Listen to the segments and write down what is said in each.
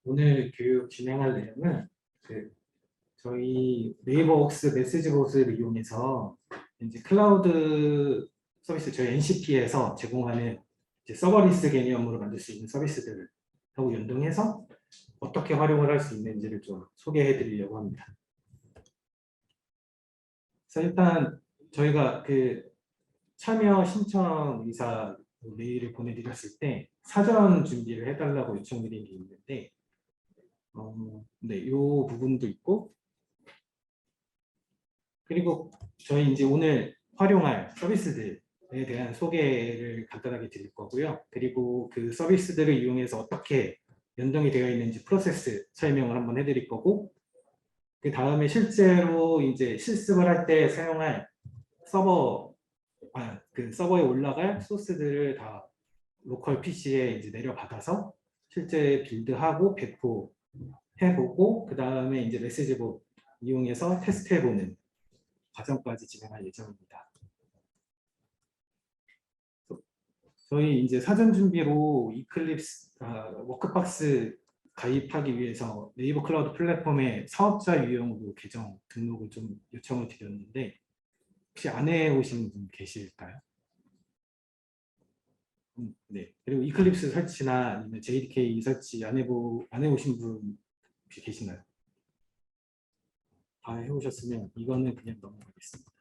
오늘 교육 진행할 내용은 저희 네이버웍스 메시지봇을 이용해서 이제 클라우드 서비스 저희 NCP에서 제공하는 이제 서버리스 개념으로 만들 수 있는 서비스들을 하고 연동해서 어떻게 활용을 할 수 있는지를 좀 소개해 드리려고 합니다. 그래서 일단 저희가 참여 신청 의사 메일을 보내드렸을 때 사전 준비를 해달라고 요청드린 게 있는데 네, 이 부분도 있고, 그리고 저희 이제 오늘 활용할 서비스들에 대한 소개를 간단하게 드릴 거고요. 그리고 그 서비스들을 이용해서 어떻게 연동이 되어 있는지 프로세스 설명을 한번 해드릴 거고, 그 다음에 실제로 이제 실습을 할 때 사용할 그 서버에 올라갈 소스들을 다 로컬 PC에 이제 내려받아서 실제 빌드하고 배포해보고, 그 다음에 이제 메시지봇 이용해서 테스트해보는 과정까지 진행할 예정입니다. 저희 이제 사전 준비로 이클립스 워크박스 가입하기 위해서 네이버 클라우드 플랫폼에 사업자 유형으로 계정 등록을 좀 요청을 드렸는데 혹시 안 해오신 분 계실까요? 네. 그리고 이클립스 설치나 아니면 JDK 설치 안 해오신 분 혹시 계시나요? 다 해오셨으면 이거는 그냥 넘어가겠습니다.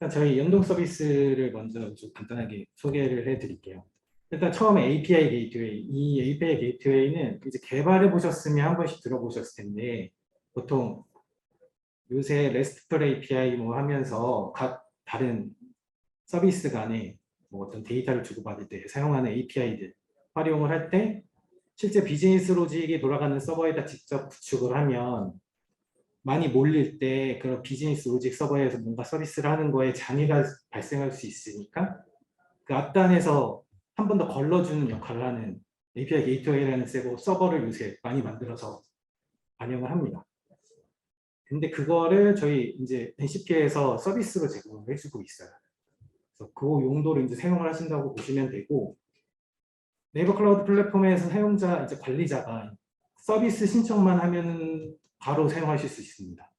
일단 저희 연동 서비스를 먼저 좀 간단하게 소개를 해드릴게요. 일단 처음에 API 게이트웨이. 이 API 게이트웨이는 이제 개발해 보셨으면 한 번씩 들어보셨을 텐데 보통 요새 RESTful API 뭐 하면서 각 다른 서비스 간에 뭐 어떤 데이터를 주고받을 때 사용하는 API들 활용을 할 때 실제 비즈니스 로직이 돌아가는 서버에다 직접 구축을 하면 많이 몰릴 때 그런 비즈니스 로직 서버에서 뭔가 서비스를 하는 거에 장애가 발생할 수 있으니까 그 앞단에서 한 번 더 걸러주는 역할을 하는 API 게이트웨이라는 서버를 요새 많이 만들어서 반영을 합니다. 근데 그거를 저희 이제 NCP에서 서비스로 제공을 해주고 있어요. 그래서 그 용도로 이제 사용을 하신다고 보시면 되고, 네이버 클라우드 플랫폼에서 사용자 이제 관리자가 서비스 신청만 하면 바로 사용하실 수 있습니다.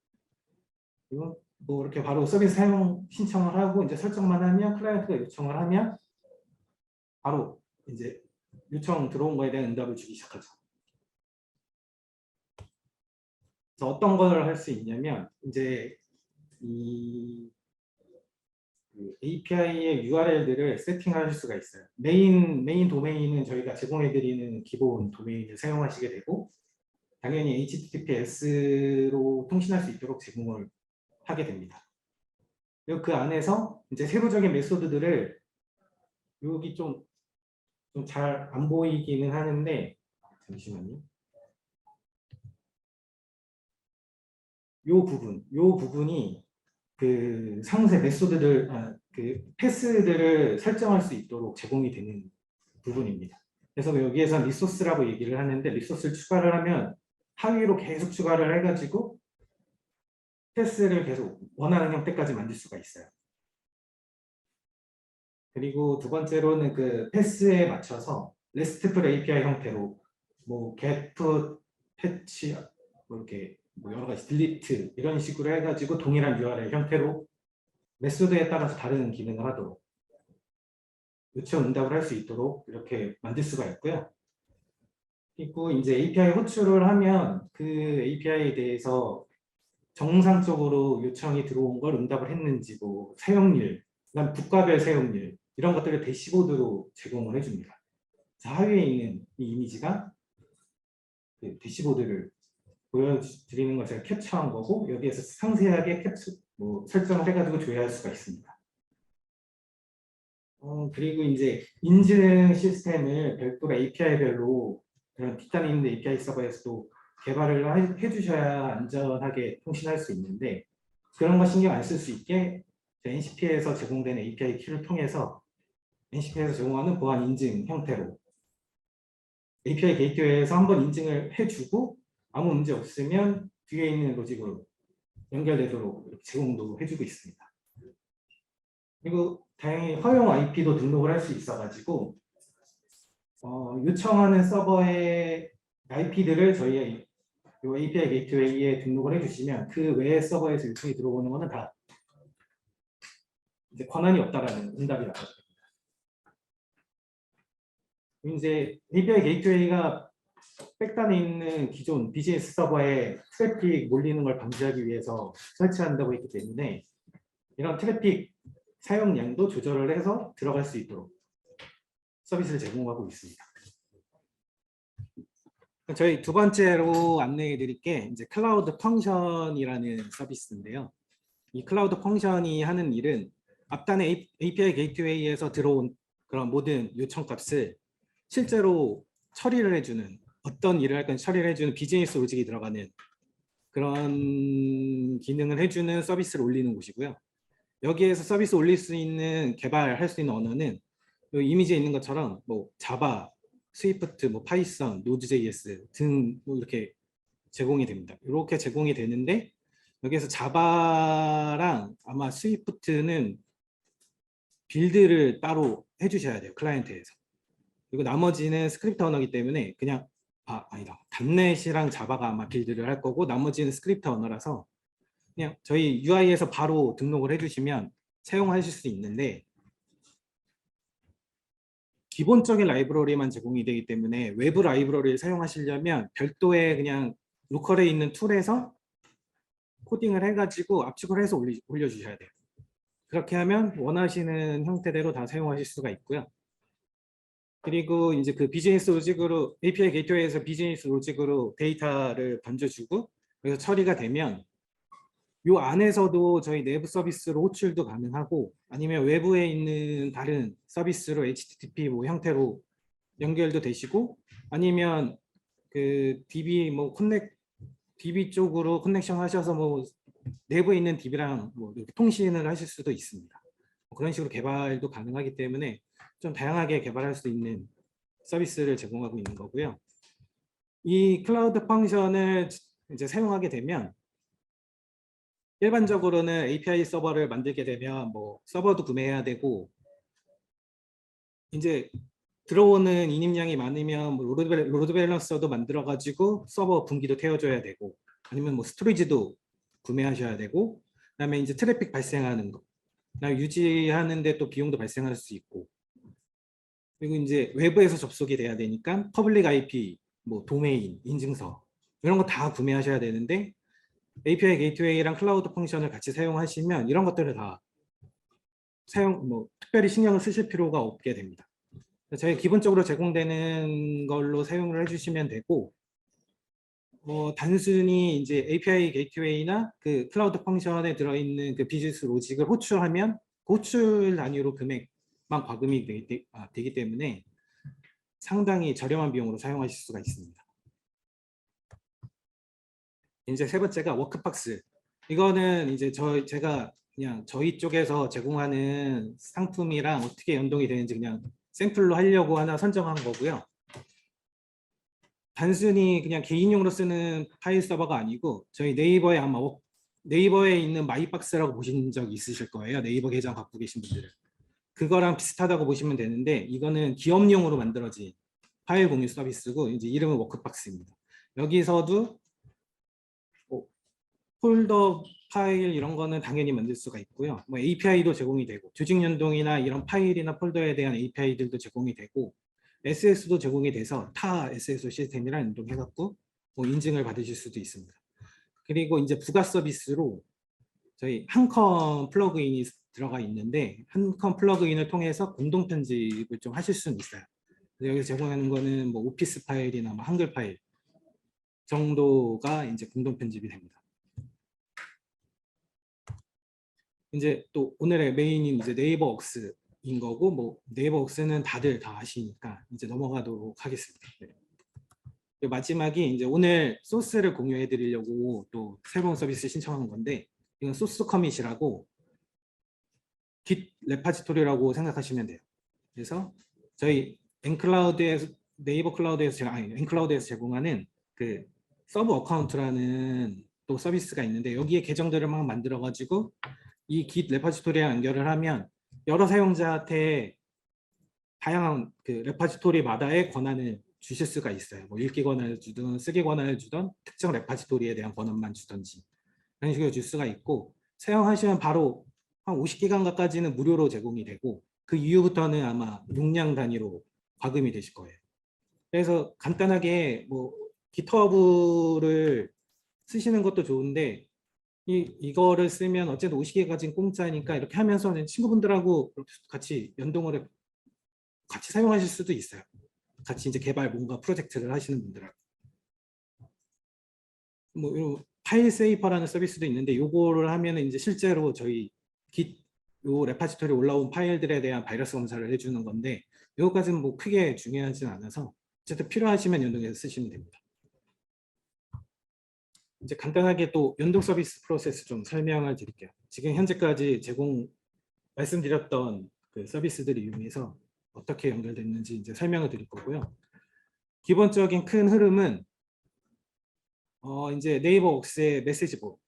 그리고 뭐 이렇게 바로 서비스 사용 신청을 하고 이제 설정만 하면 클라이언트가 요청을 하면 바로 이제 요청 들어온 거에 대한 응답을 주기 시작하죠. 그래서 어떤 걸 할 수 있냐면 이제 이 API의 URL들을 세팅할 수가 있어요. 메인 도메인은 저희가 제공해드리는 기본 도메인을 사용하시게 되고 당연히 HTTPS로 통신할 수 있도록 제공을 하게 됩니다. 그리고 그 안에서 이제 세부적인 메소드들을 여기 좀 잘 안 보이기는 하는데 잠시만요. 요 부분이 그 상세 메소드들, 그 패스들을 설정할 수 있도록 제공이 되는 부분입니다. 그래서 여기에서 리소스라고 얘기를 하는데 리소스를 추가를 하면 하위로 계속 추가를 해가지고 패스를 계속 원하는 형태까지 만들 수가 있어요. 그리고 두 번째로는 그 패스에 맞춰서 RESTful API 형태로 뭐 get, put, patch 뭐 이렇게 뭐 여러 가지 delete 이런 식으로 해가지고 동일한 URL 형태로 메소드에 따라서 다른 기능을 하도록 요청 응답을 할 수 있도록 이렇게 만들 수가 있고요. 그리고 이제 API 호출을 하면 그 API에 대해서 정상적으로 요청이 들어온 걸 응답을 했는지 뭐 사용률, 그다음 국가별 사용률 이런 것들을 대시보드로 제공을 해줍니다. 하위에 있는 이 이미지가 그 대시보드를 보여드리는 걸 제가 캡처한 거고 여기에서 상세하게 설정을 해가지고 조회할 수가 있습니다. 그리고 이제 인증 시스템을 별도로 API별로 그런 뒷단에 있는 API 서버에서도 개발을 해주셔야 안전하게 통신할 수 있는데 그런 거 신경 안 쓸 수 있게 NCP에서 제공되는 API 키를 통해서 NCP에서 제공하는 보안 인증 형태로 API 게이트웨이에서 한번 인증을 해주고 아무 문제 없으면 뒤에 있는 로직으로 연결되도록 제공도 해주고 있습니다. 그리고 다행히 허용 IP도 등록을 할 수 있어가지고 요청하는 서버의 IP들을 저희의 요 API 게이트웨이에 등록을 해주시면 그 외의 서버에서 요청이 들어오는 거는 다 이제 권한이 없다라는 응답이 나와요. 이제 API 게이트웨이가 백단에 있는 기존 비즈니스 서버에 트래픽 몰리는 걸 방지하기 위해서 설치한다고 했기 때문에 이런 트래픽 사용량도 조절을 해서 들어갈 수 있도록 서비스를 제공하고 있습니다. 저희 두 번째로 안내해 드릴 게 이제 클라우드 펑션이라는 서비스인데요. 이 클라우드 펑션이 하는 일은 앞단의 API 게이트웨이에서 들어온 그런 모든 요청 값을 실제로 처리를 해주는 어떤 일을 할 건 처리를 해주는 비즈니스 로직이 들어가는 그런 기능을 해주는 서비스를 올리는 곳이고요. 여기에서 서비스 올릴 수 있는 개발할 수 있는 언어는 여기 이미지에 있는 것처럼 뭐 자바, 스위프트, 뭐 파이썬, 노드.js 등뭐 이렇게 제공이 됩니다. 이렇게 제공이 되는데 여기에서 자바랑 아마 스위프트는 빌드를 따로 해주셔야 돼요. 클라이언트에서. 그리고 나머지는 스크립트 언어이기 때문에 그냥 아니다. 단넷이랑 자바가 아마 빌드를 할 거고 나머지는 스크립트 언어라서 그냥 저희 UI에서 바로 등록을 해주시면 사용하실 수 있는데 기본적인 라이브러리만 제공이 되기 때문에 외부 라이브러리를 사용하시려면 별도의 그냥 로컬에 있는 툴에서 코딩을 해가지고 압축을 해서 올려주셔야 돼요. 그렇게 하면 원하시는 형태대로 다 사용하실 수가 있고요. 그리고 이제 그 비즈니스 로직으로 API 게이트웨이에서 비즈니스 로직으로 데이터를 던져주고 그래서 처리가 되면 요 안에서도 저희 내부 서비스로 호출도 가능하고 아니면 외부에 있는 다른 서비스로 HTTP 뭐 형태로 연결도 되시고 아니면 그 DB 뭐 DB 쪽으로 커넥션 하셔서 뭐 내부에 있는 DB랑 뭐 이렇게 통신을 하실 수도 있습니다. 그런 식으로 개발도 가능하기 때문에 좀 다양하게 개발할 수 있는 서비스를 제공하고 있는 거고요. 이 클라우드 펑션을 이제 사용하게 되면 일반적으로는 API 서버를 만들게 되면 뭐 서버도 구매해야 되고 이제 들어오는 인입량이 많으면 뭐 로드 밸런서도 만들어 가지고 서버 분기도 태워줘야 되고 아니면 뭐 스토리지도 구매하셔야 되고 그다음에 이제 트래픽 발생하는 거 유지하는데 또 비용도 발생할 수 있고 그리고 이제 외부에서 접속이 돼야 되니까 퍼블릭 IP, 뭐 도메인, 인증서 이런 거 다 구매하셔야 되는데 API 게이트웨이랑 클라우드 펑션을 같이 사용하시면 이런 것들을 다 특별히 신경을 쓰실 필요가 없게 됩니다. 저희 기본적으로 제공되는 걸로 사용을 해주시면 되고 단순히 이제 API 게이트웨이나 그 클라우드 펑션에 들어있는 그 비즈니스 로직을 호출하면 호출 단위로 금액만 과금이 되기 때문에 상당히 저렴한 비용으로 사용하실 수가 있습니다. 이제 세 번째가 워크박스. 이거는 이제 제가 그냥 저희 쪽에서 제공하는 상품이랑 어떻게 연동이 되는지 그냥 샘플로 하려고 하나 선정한 거고요. 단순히 그냥 개인용으로 쓰는 파일 서버가 아니고 저희 네이버에 아마 네이버에 있는 마이박스라고 보신 적 있으실 거예요. 네이버 계정 갖고 계신 분들은. 그거랑 비슷하다고 보시면 되는데 이거는 기업용으로 만들어진 파일 공유 서비스고 이제 이름은 워크박스입니다. 여기서도 폴더 파일 이런 거는 당연히 만들 수가 있고요. 뭐 API도 제공이 되고 조직 연동이나 이런 파일이나 폴더에 대한 API들도 제공이 되고 SS도 제공이 돼서 타 SSO 시스템이랑 연동해갖고 뭐 인증을 받으실 수도 있습니다. 그리고 이제 부가 서비스로 저희 한컴 플러그인이 들어가 있는데 한컴 플러그인을 통해서 공동 편집을 좀 하실 수는 있어요. 여기서 제공하는 거는 뭐 오피스 파일이나 뭐 한글 파일 정도가 이제 공동 편집이 됩니다. 이제 또 오늘의 메인인 이제 네이버 억스인 거고 뭐 네이버 억스는 다들 다 아시니까 이제 넘어가도록 하겠습니다. 네. 마지막이 이제 오늘 소스를 공유해 드리려고 또 새로운 서비스 신청한 건데 이건 소스 커밋이라고 깃 레파지토리라고 생각하시면 돼요. 그래서 저희 엔클라우드에서 네이버 클라우드에서 엔클라우드에서 제공하는 그 서브 어카운트라는 또 서비스가 있는데 여기에 계정들을 막 만들어 가지고 이 깃 레파지토리랑 연결을 하면 여러 사용자한테 다양한 그 레파지토리마다의 권한을 주실 수가 있어요. 뭐 읽기 권한을 주든 쓰기 권한을 주든 특정 레파지토리에 대한 권한만 주든지 그런 식으로 줄 수가 있고, 사용하시면 바로 한 50기가인가까지는 무료로 제공이 되고 그 이후부터는 아마 용량 단위로 과금이 되실 거예요. 그래서 간단하게 뭐 GitHub를 쓰시는 것도 좋은데 이거를 쓰면 어쨌든 50기가까지는 공짜니까 이렇게 하면서는 친구분들하고 같이 연동을 같이 사용하실 수도 있어요. 같이 이제 개발 뭔가 프로젝트를 하시는 분들하고. 뭐 요 파일 세이퍼라는 서비스도 있는데 요거를 하면은 이제 실제로 저희 git 요 레파지토리에 올라온 파일들에 대한 바이러스 검사를 해주는 건데 요거까지는 뭐 크게 중요하진 않아서 어쨌든 필요하시면 연동해서 쓰시면 됩니다. 이제 간단하게 또 연동 서비스 프로세스 좀 설명을 드릴게요. 지금 현재까지 말씀드렸던 그 서비스들을 이용해서 어떻게 연결됐는지 이제 설명을 드릴 거고요. 기본적인 큰 흐름은 이제 네이버 웍스의 메시지북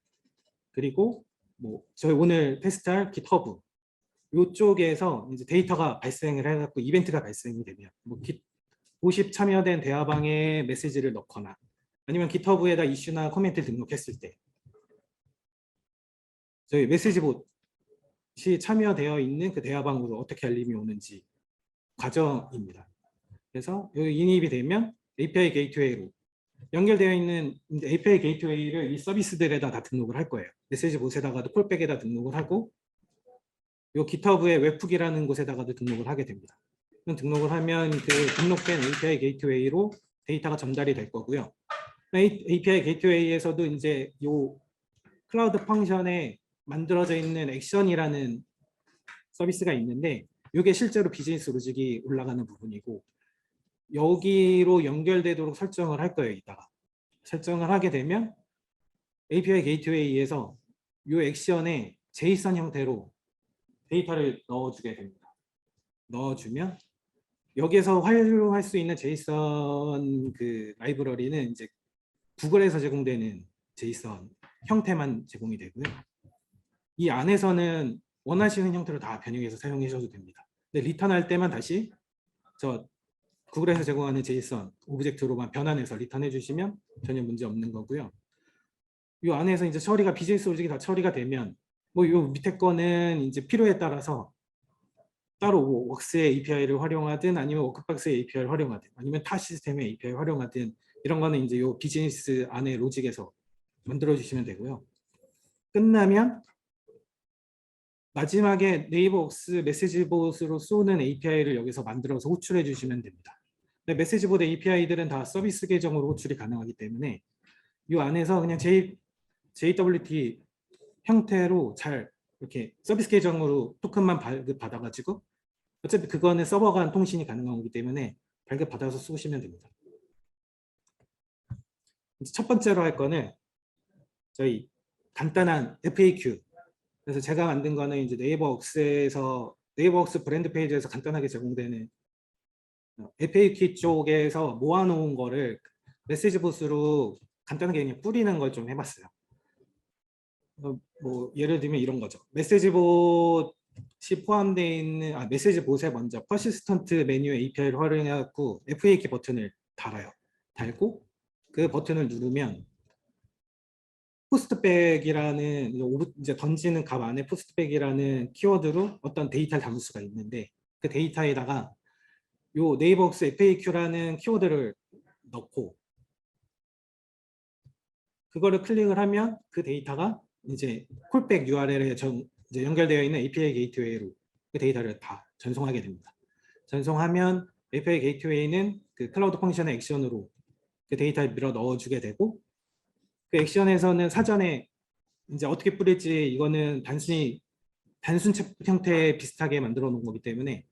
그리고 뭐 저희 오늘 테스트할 GitHub 이쪽에서 이제 데이터가 발생을 해갖고 이벤트가 발생이 되면 뭐 50 참여된 대화방에 메시지를 넣거나 아니면 GitHub에다 이슈나 코멘트 등록했을 때 저희 메시지봇이 참여되어 있는 그 대화방으로 어떻게 알림이 오는지 과정입니다. 그래서 여기 인입이 되면 API 게이트웨이로 연결되어 있는 API 게이트웨이를 이 서비스들에다 다 등록을 할 거예요. 메시지봇에다가도 콜백에다 등록을 하고 요 GitHub의 웹북이라는 곳에다가도 등록을 하게 됩니다. 등록을 하면 그 등록된 API 게이트웨이로 데이터가 전달이 될 거고요. API 게이트웨이에서도 이제 요 클라우드 펑션에 만들어져 있는 액션이라는 서비스가 있는데 이게 실제로 비즈니스 로직이 올라가는 부분이고 여기로 연결되도록 설정을 할 거예요. 이따가 설정을 하게 되면 API 게이트웨이에서 이 액션에 JSON 형태로 데이터를 넣어주게 됩니다. 넣어주면 여기에서 활용할 수 있는 JSON 그 라이브러리는 이제 구글에서 제공되는 JSON 형태만 제공이 되고요. 이 안에서는 원하시는 형태로 다 변형해서 사용하셔도 됩니다. 근데 리턴할 때만 다시 저 구글에서 제공하는 JSON 오브젝트로만 변환해서 리턴해 주시면 전혀 문제 없는 거고요. 이 안에서 이제 처리가 비즈니스 로직이 다 처리가 되면 뭐 요 밑에 거는 이제 필요에 따라서 따로 뭐 웍스의 API를 활용하든 아니면 워크박스의 API를 활용하든 아니면 타 시스템의 API를 활용하든 이런 거는 이제 요 비즈니스 안에 로직에서 만들어 주시면 되고요. 끝나면 마지막에 네이버 웍스 메시지봇으로 쏘는 API를 여기서 만들어서 호출해 주시면 됩니다. 근데 메시지봇 API들은 다 서비스 계정으로 호출이 가능하기 때문에 이 안에서 그냥 JWT 형태로 잘 이렇게 서비스 계정으로 토큰만 발급받아가지고 어차피 그거는 서버 간 통신이 가능한 거기 때문에 발급받아서 쏘시면 됩니다. 첫 번째로 할 거는 저희 간단한 FAQ. 그래서 제가 만든 거는 이제 네이버웍스 브랜드 페이지에서 간단하게 제공되는 FAQ 쪽에서 모아놓은 거를 메시지봇으로 간단하게 그냥 뿌리는 걸 좀 해봤어요. 뭐 예를 들면 이런 거죠. 메시지봇이 포함되어 있는 메시지봇에 먼저 퍼시스턴트 메뉴 API를 활용해갖고 FAQ 버튼을 달고 그 버튼을 누르면 포스트백이라는 이제 던지는 값 안에 포스트백이라는 키워드로 어떤 데이터를 담을 수가 있는데 그 데이터에다가 요 네이버웍스 FAQ라는 키워드를 넣고 그거를 클릭을 하면 그 데이터가 이제 콜백 URL에 이제 연결되어 있는 API 게이트웨이로 그 데이터를 다 전송하게 됩니다. 전송하면 API 게이트웨이는 그 클라우드 펑션의 액션으로 그 데이터를 밀어 넣어주게 되고 그 액션에서는 사전에 이제 어떻게 뿌릴지 이거는 단순 책 형태 비슷하게 만들어 놓은 거기 때문에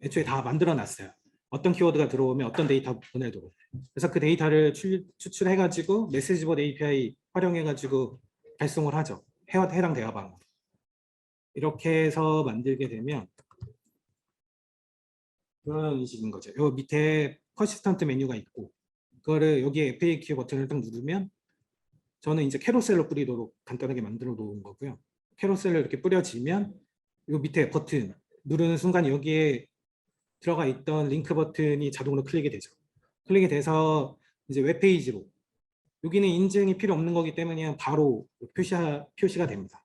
애초에 다 만들어 놨어요. 어떤 키워드가 들어오면 어떤 데이터 보내도록. 그래서 그 데이터를 추출해가지고 메시지봇 API 활용해가지고 발송을 하죠. 해당 대화방으로. 이렇게 해서 만들게 되면 그런 식인 거죠. 요 밑에 퍼시스턴트 메뉴가 있고 그거를 여기에 FAQ 버튼을 딱 누르면 저는 이제 캐로셀로 뿌리도록 간단하게 만들어 놓은 거고요. 캐로셀로 이렇게 뿌려지면 요 밑에 버튼 누르는 순간 여기에 들어가 있던 링크 버튼이 자동으로 클릭이 되죠. 클릭이 돼서 이제 웹페이지로, 여기는 인증이 필요 없는 거기 때문에 바로 표시가 됩니다.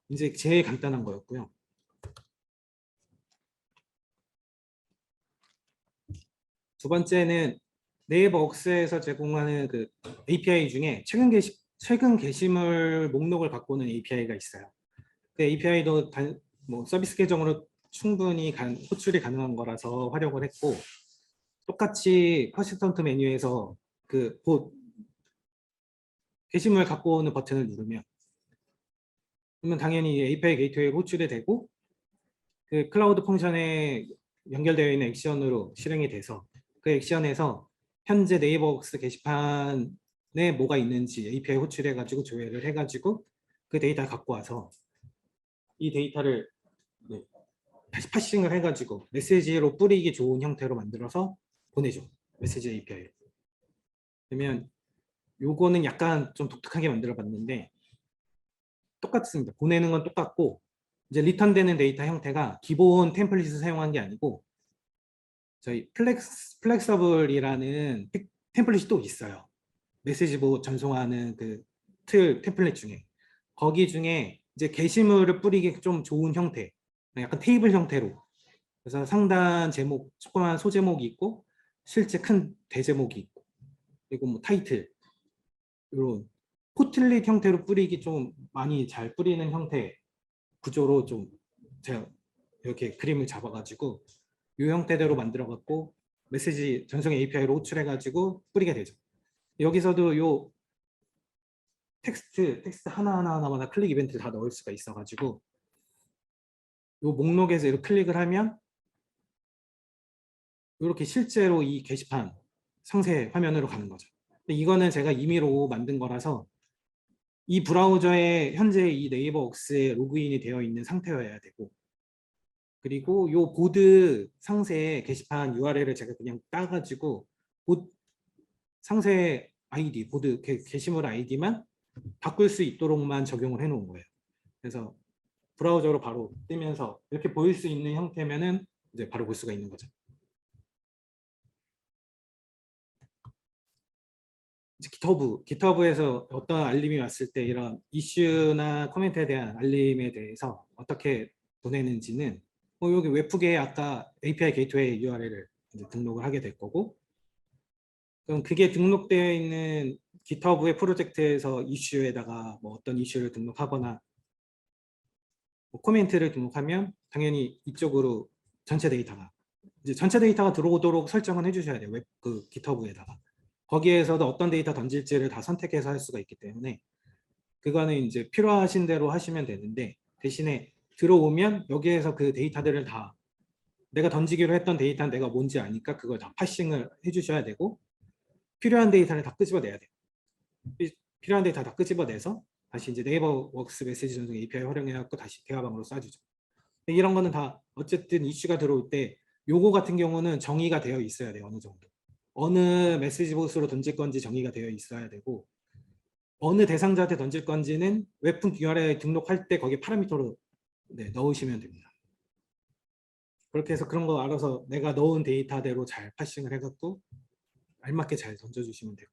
이제 제일 간단한 거였고요. 두 번째는 네이버 억스에서 제공하는 그 API 중에 최근 게시물 목록을 갖고 오는 API가 있어요. 그 API도 뭐 서비스 계정으로 충분히 호출이 가능한 거라서 활용을 했고, 똑같이 퍼시스턴트 메뉴에서 그 게시물 갖고 오는 버튼을 누르면, 그러면 당연히 API 게이트웨이 호출이 되고, 그 클라우드 펑션에 연결되어 있는 액션으로 실행이 돼서, 그 액션에서 현재 네이버웍스 게시판에 뭐가 있는지 API 호출해가지고 조회를 해가지고 그 데이터를 갖고 와서 이 데이터를 다시 파싱을 해가지고 메시지로 뿌리기 좋은 형태로 만들어서 보내죠. 메시지 API로. 그러면 요거는 약간 좀 독특하게 만들어 봤는데 똑같습니다. 보내는 건 똑같고, 이제 리턴되는 데이터 형태가 기본 템플릿을 사용한 게 아니고 저희 플렉서블이라는 템플릿이 또 있어요. 메시지 전송하는 그 템플릿 중에, 거기 중에 이제 게시물을 뿌리기 좀 좋은 형태, 약간 테이블 형태로, 그래서 상단 제목, 조그만 소제목이 있고 실제 큰 대제목이 있고, 그리고 뭐 타이틀, 이런 포틀릿 형태로 뿌리기 좀 많이 잘 뿌리는 형태 구조로 좀 제가 이렇게 그림을 잡아가지고 이 형태대로 만들어갖고 메시지 전송 API로 호출해가지고 뿌리게 되죠. 여기서도 요 텍스트 하나마다 클릭 이벤트를 다 넣을 수가 있어가지고 요 목록에서 이렇게 클릭을 하면 이렇게 실제로 이 게시판 상세 화면으로 가는 거죠. 근데 이거는 제가 임의로 만든 거라서 이 브라우저에 현재 이 네이버웍스에 로그인이 되어 있는 상태여야 되고, 그리고 요 보드 상세 게시판 URL을 제가 그냥 따가지고 상세 아이디, 보드 게시물 아이디만 바꿀 수 있도록만 적용을 해 놓은 거예요. 그래서 브라우저로 바로 뜨면서 이렇게 보일 수 있는 형태면은 이제 바로 볼 수가 있는 거죠. GitHub에서 어떤 알림이 왔을 때 이런 이슈나 코멘트에 대한 알림에 대해서 어떻게 보내는지는 여기 웹북에 아까 API 게이트웨이 URL을 이제 등록을 하게 될 거고, 그럼 그게 등록되어 있는 GitHub의 프로젝트에서 이슈에다가 뭐 어떤 이슈를 등록하거나 뭐 코멘트를 등록하면 당연히 이쪽으로 전체 데이터가 들어오도록 설정은 해주셔야 돼요. 그 GitHub에다가. 거기에서도 어떤 데이터 던질지를 다 선택해서 할 수가 있기 때문에 그거는 이제 필요하신 대로 하시면 되는데, 대신에 들어오면 여기에서 그 데이터들을 다 내가 던지기로 했던 데이터는 내가 뭔지 아니까 그걸 다 파싱을 해주셔야 되고, 필요한 데이터를 다 끄집어내야 돼요. 필요한 데이터 다 끄집어내서 다시 이제 네이버웍스 메시지 전송 API 활용해갖고 다시 대화방으로 쏴주죠. 이런 거는 다 어쨌든 이슈가 들어올 때 요거 같은 경우는 정의가 되어 있어야 돼요. 어느 정도. 어느 메시지 보스로 던질 건지 정의가 되어 있어야 되고, 어느 대상자한테 던질 건지는 웹툰 URL 등록할 때 거기 파라미터로 넣으시면 됩니다. 그렇게 해서 그런 거 알아서 내가 넣은 데이터대로 잘 파싱을 해갖고 알맞게 잘 던져주시면 돼요.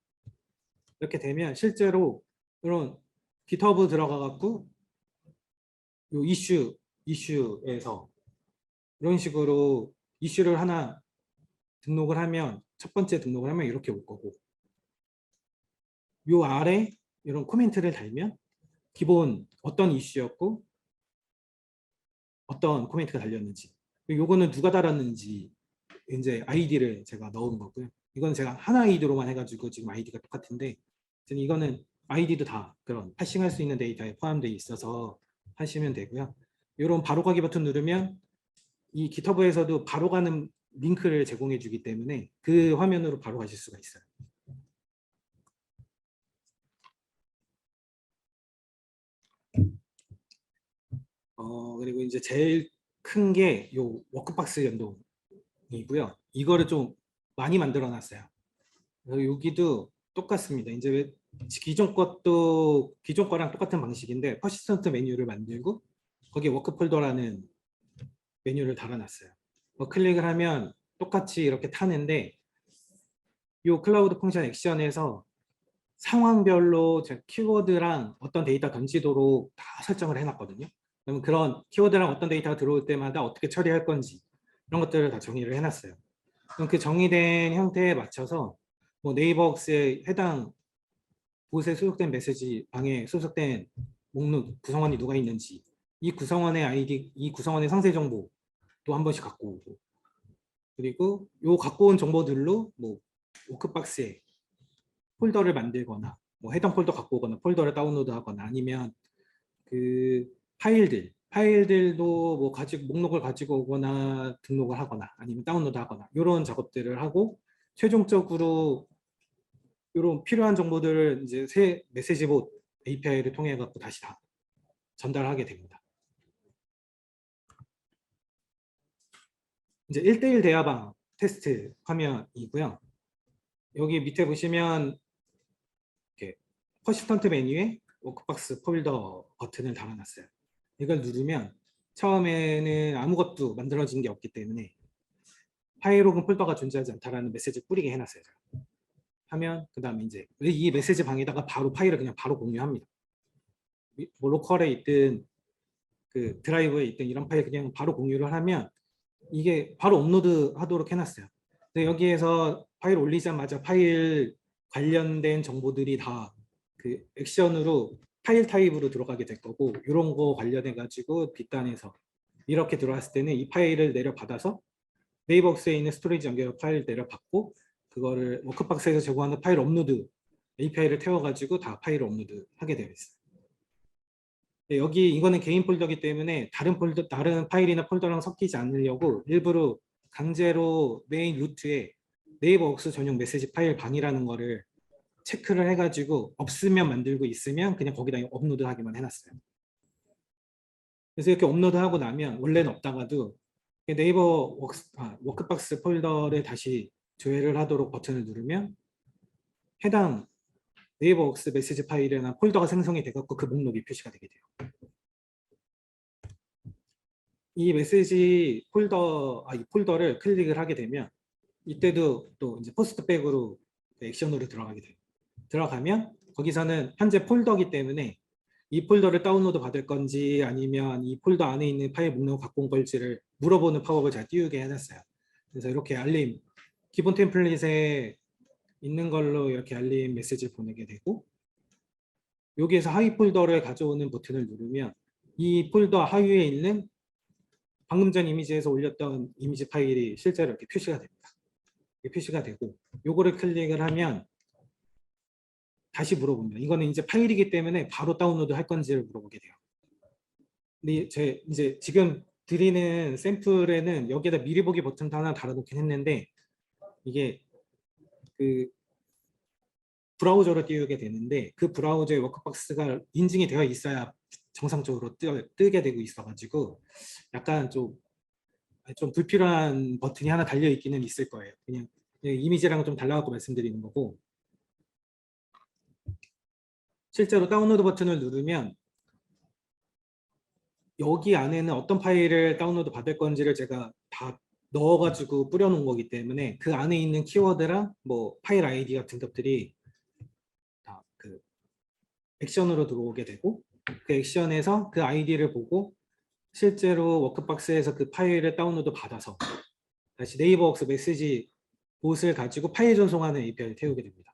이렇게 되면 실제로 이런 GitHub 들어가갖고 요 이슈에서 이런 식으로 이슈를 하나 등록을 하면, 첫 번째 등록을 하면 이렇게 올 거고, 요 아래 이런 코멘트를 달면 기본 어떤 이슈였고 어떤 코멘트가 달렸는지, 요거는 누가 달았는지 이제 아이디를 제가 넣은 거고요. 이건 제가 하나 아이디로만 해가지고 지금 아이디가 똑같은데, 이거는 아이디도 다 그런 파싱할 수 있는 데이터에 포함되어 있어서 하시면 되고요. 이런 바로 가기 버튼 누르면 이 GitHub에서도 바로 가는 링크를 제공해 주기 때문에 그 화면으로 바로 가실 수가 있어요. 그리고 이제 제일 큰 게 요 워크박스 연동이고요. 이거를 좀 많이 만들어 놨어요. 여기도 똑같습니다. 이제 기존 거랑 똑같은 방식인데 퍼시스턴트 메뉴를 만들고 거기에 워크 폴더라는 메뉴를 달아놨어요. 클릭을 하면 똑같이 이렇게 타는데 이 클라우드 펑션 액션에서 상황별로 제 키워드랑 어떤 데이터 던지도록 다 설정을 해놨거든요. 그러면 그런 키워드랑 어떤 데이터가 들어올 때마다 어떻게 처리할 건지 이런 것들을 다 정의를 해놨어요. 그럼 그 정의된 형태에 맞춰서 뭐 네이버웍스에 해당 곳에 소속된 메시지 방에 소속된 목록 구성원이 누가 있는지 이 구성원의 아이디, 이 구성원의 상세 정보도 한 번씩 갖고 오고 그리고 요 갖고 온 정보들로 뭐 워크박스에 폴더를 만들거나 뭐 해당 폴더 갖고 오거나 폴더를 다운로드하거나 아니면 그 파일들도 뭐 가지고 목록을 가지고 오거나 등록을 하거나 아니면 다운로드하거나 이런 작업들을 하고 최종적으로 이런 필요한 정보들을 이제 새 메시지봇 API를 통해 갖고 다시 다 전달하게 됩니다. 이제 1대1 대화방 테스트 화면이고요. 여기 밑에 보시면 이렇게 퍼시스턴트 메뉴에 워크박스 폴더 버튼을 달아놨어요. 이걸 누르면 처음에는 아무것도 만들어진 게 없기 때문에 파일 혹은 폴더가 존재하지 않다라는 메시지를 뿌리게 해놨어요. 하면 그 다음에 이제 이 메시지 방에다가 바로 파일을 그냥 바로 공유합니다. 뭐 로컬에 있든 그 드라이브에 있든 이런 파일 그냥 바로 공유를 하면 이게 바로 업로드 하도록 해놨어요. 근데 여기에서 파일 올리자마자 파일 관련된 정보들이 다 그 액션으로 파일 타입으로 들어가게 될 거고 이런 거 관련해 가지고 뒷단에서 이렇게 들어왔을 때는 이 파일을 내려받아서 네이버웍스에 있는 스토리지 연결 파일 내려받고 그거를 워크박스에서 제공하는 파일 업로드 API를 태워가지고 다 파일을 업로드 하게 되어 있어요. 여기 이거는 개인 폴더이기 때문에 다른 파일이나 폴더랑 섞이지 않으려고 일부러 강제로 메인 루트에 네이버웍스 전용 메시지 파일 방이라는 거를 체크를 해가지고 없으면 만들고 있으면 그냥 거기다 업로드 하기만 해놨어요. 그래서 이렇게 업로드하고 나면 원래는 없다가도 네이버 워크박스 폴더를 다시 조회를 하도록 버튼을 누르면 해당 네이버웍스 메시지 파일이나 폴더가 생성이 돼갖고 그 목록이 표시가 되게 돼요. 이 메시지 이 폴더를 클릭을 하게 되면 이때도 또 이제 포스트백으로 액션으로 들어가게 돼요. 들어가면 거기서는 현재 폴더이기 때문에 이 폴더를 다운로드 받을 건지 아니면 이 폴더 안에 있는 파일 목록을 갖고 온 걸지를 물어보는 팝업을 잘 띄우게 해놨어요. 그래서 이렇게 알림, 기본 템플릿에 있는 걸로 이렇게 알림 메시지를 보내게 되고 여기에서 하위 폴더를 가져오는 버튼을 누르면 이 폴더 하위에 있는 방금 전 이미지에서 올렸던 이미지 파일이 실제로 이렇게 표시가 됩니다. 이렇게 표시가 되고 요거를 클릭을 하면 다시 물어봅니다. 이거는 이제 파일이기 때문에 바로 다운로드 할 건지를 물어보게 돼요. 근데 이제 지금 드리는 샘플에는 여기에다 미리 보기 버튼도 하나 달아놓긴 했는데 이게 그 브라우저로 띄우게 되는데 그 브라우저에 워크박스가 인증이 되어 있어야 정상적으로 뜨게 되고 있어가지고 약간 좀 불필요한 버튼이 하나 달려 있기는 있을 거예요. 그냥 이미지랑 좀 달라갖고 말씀드리는 거고 실제로 다운로드 버튼을 누르면 여기 안에는 어떤 파일을 다운로드 받을 건지를 제가 다 넣어가지고 뿌려놓은 거기 때문에 그 안에 있는 키워드랑 뭐 파일 아이디 같은 것들이 다 그 액션으로 들어오게 되고 그 액션에서 그 아이디를 보고 실제로 워크박스에서 그 파일을 다운로드 받아서 다시 네이버웍스 메시지 봇을 가지고 파일 전송하는 API를 태우게 됩니다.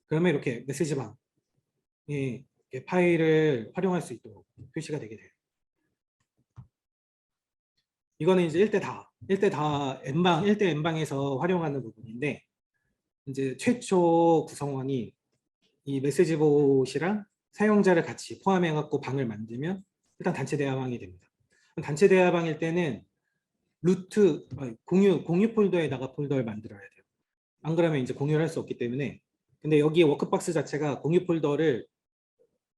그러면 이렇게 메시지 방에 파일을 활용할 수 있도록 표시가 되게 돼요. 이거는 이제 1대 N방에서 활용하는 부분인데 이제 최초 구성원이 이 메시지 봇이랑 사용자를 같이 포함해 갖고 방을 만들면 일단 단체 대화방이 됩니다. 단체 대화방일 때는 공유 폴더에다가 폴더를 만들어야 돼요. 안 그러면 이제 공유를 할 수 없기 때문에 근데 여기 워크박스 자체가 공유 폴더를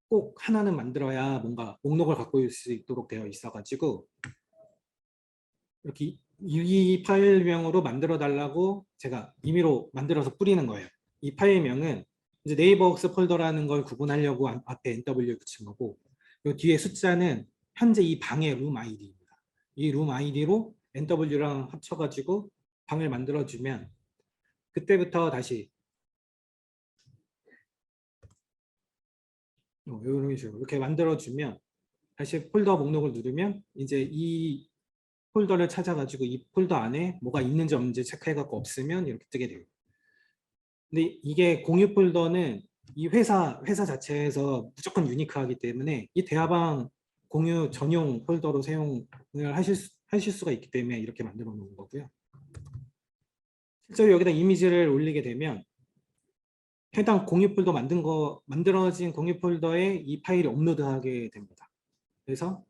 꼭 하나는 만들어야 뭔가 목록을 갖고 있을 수 있도록 되어 있어가지고 이렇게 이 파일명으로 만들어 달라고 제가 임의로 만들어서 뿌리는 거예요. 이 파일명은 이제 네이버웍스 폴더라는 걸 구분하려고 앞에 NW 붙인 거고 이 뒤에 숫자는 현재 이 방의 룸 아이디입니다. 이 룸 아이디로 NW랑 합쳐가지고 방을 만들어주면 그때부터 다시 이런 식으로 이렇게 만들어주면 다시 폴더 목록을 누르면 이제 이 폴더를 찾아가지고 이 폴더 안에 뭐가 있는지 없는지 체크해갖고 없으면 이렇게 뜨게 돼요. 근데 이게 공유 폴더는 이 회사 자체에서 무조건 유니크하기 때문에 이 대화방 공유 전용 폴더로 사용을 하실 수가 있기 때문에 이렇게 만들어 놓은 거고요. 실제로 여기다 이미지를 올리게 되면 해당 공유 폴더 만들어진 공유 폴더에 이 파일이 업로드하게 됩니다. 그래서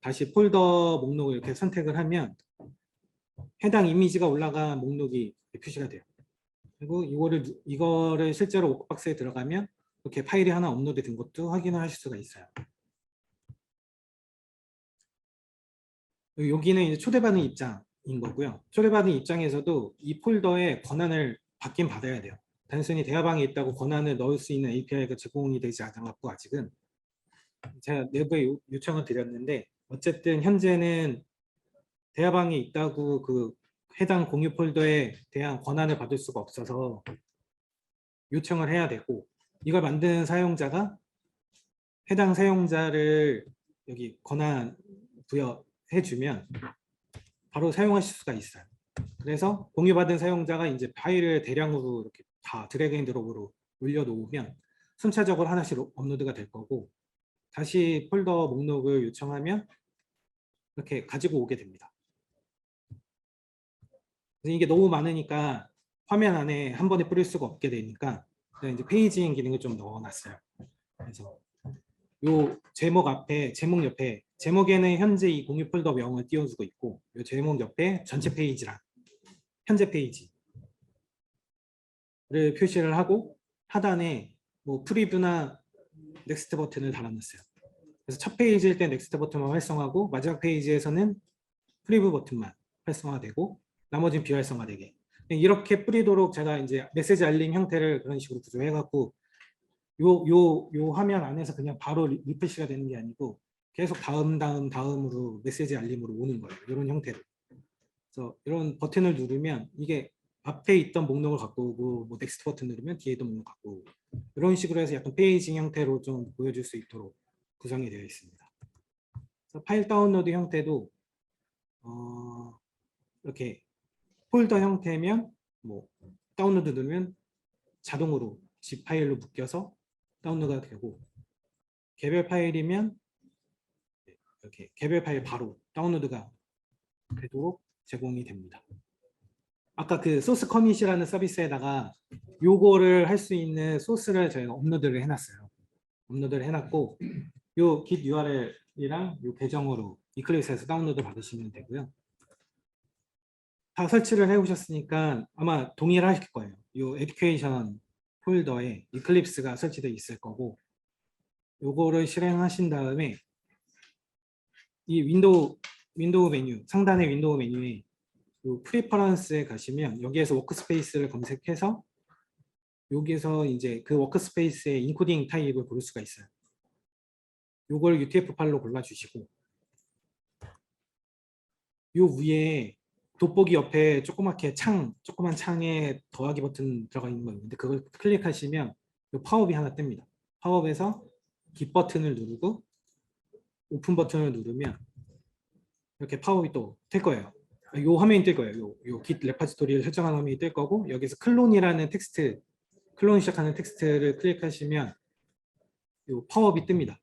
다시 폴더 목록을 이렇게 선택을 하면 해당 이미지가 올라간 목록이 표시가 돼요. 그리고 이거를 실제로 워크박스에 들어가면 이렇게 파일이 하나 업로드 된 것도 확인을 하실 수가 있어요. 여기는 이제 초대받는 입장인 거고요. 초대받는 입장에서도 이 폴더의 권한을 받긴 받아야 돼요. 단순히 대화방에 있다고 권한을 넣을 수 있는 API가 제공이 되지 않았고 아직은 제가 내부에 요청을 드렸는데 어쨌든 현재는 대화방에 있다고 그 해당 공유 폴더에 대한 권한을 받을 수가 없어서 요청을 해야 되고 이걸 만드는 사용자가 해당 사용자를 여기 권한 부여해주면 바로 사용하실 수가 있어요. 그래서 공유받은 사용자가 이제 파일을 대량으로 이렇게 다 드래그 앤 드롭으로 올려놓으면 순차적으로 하나씩 업로드가 될 거고 다시 폴더 목록을 요청하면 이렇게 가지고 오게 됩니다. 그래서 이게 너무 많으니까 화면 안에 한 번에 뿌릴 수가 없게 되니까 이제 페이징 기능을 좀 넣어놨어요. 그래서 요 제목 옆에 제목에는 현재 이 공유 폴더 명을 띄워주고 있고 요 제목 옆에 전체 페이지랑 현재 페이지를 표시를 하고 하단에 뭐 프리뷰나 넥스트 버튼을 달아놨어요. 그래서 첫 페이지일 때 넥스트 버튼만 활성화하고 마지막 페이지에서는 프리뷰 버튼만 활성화되고 나머지는 비활성화되게 이렇게 뿌리도록 제가 이제 메시지 알림 형태를 그런 식으로 구조해갖고 요 화면 안에서 그냥 바로 리프레시가 되는 게 아니고 계속 다음으로 메시지 알림으로 오는 거예요. 이런 형태로. 그래서 이런 버튼을 누르면 이게 앞에 있던 목록을 갖고 오고 뭐 넥스트 버튼 누르면 뒤에 있던 목록 갖고 오고 이런 식으로 해서 약간 페이징 형태로 좀 보여줄 수 있도록 구성이 되어 있습니다. 그래서 파일 다운로드 형태도 이렇게 폴더 형태면 뭐 다운로드 누르면 자동으로 zip 파일로 묶여서 다운로드가 되고 개별 파일이면 이렇게 개별 파일 바로 다운로드가 되도록 제공이 됩니다. 아까 그 소스 커밋이라는 서비스에다가 요거를 할 수 있는 소스를 저희가 업로드를 해놨어요. 업로드를 해놨고 요 git URL이랑 요 계정으로 이클립스에서 다운로드 받으시면 되고요. 다 설치를 해오셨으니까 아마 동일하실 거예요. 요 에듀케이션 폴더에 이클립스가 설치되어 있을 거고 요거를 실행하신 다음에 이 윈도우 메뉴 상단의 윈도우 메뉴에 요 프리퍼런스에 가시면 여기에서 워크스페이스를 검색해서 여기에서 이제 그 워크스페이스의 인코딩 타입을 고를 수가 있어요. 요걸 UTF 파일로 골라주시고 요 위에 돋보기 옆에 조그맣게 조그만 창에 더하기 버튼 들어가 있는 거 있는데 그걸 클릭하시면 요 팝업이 하나 뜹니다. 팝업에서 깃 버튼을 누르고 오픈 버튼을 누르면 이렇게 팝업이 또 뜰 거예요. 요 화면이 뜰 거예요. 요 git 레파지토리를 설정한 화면이 뜰 거고 여기서 클론이라는 텍스트, 클론 시작하는 텍스트를 클릭하시면 요 팝업이 뜹니다.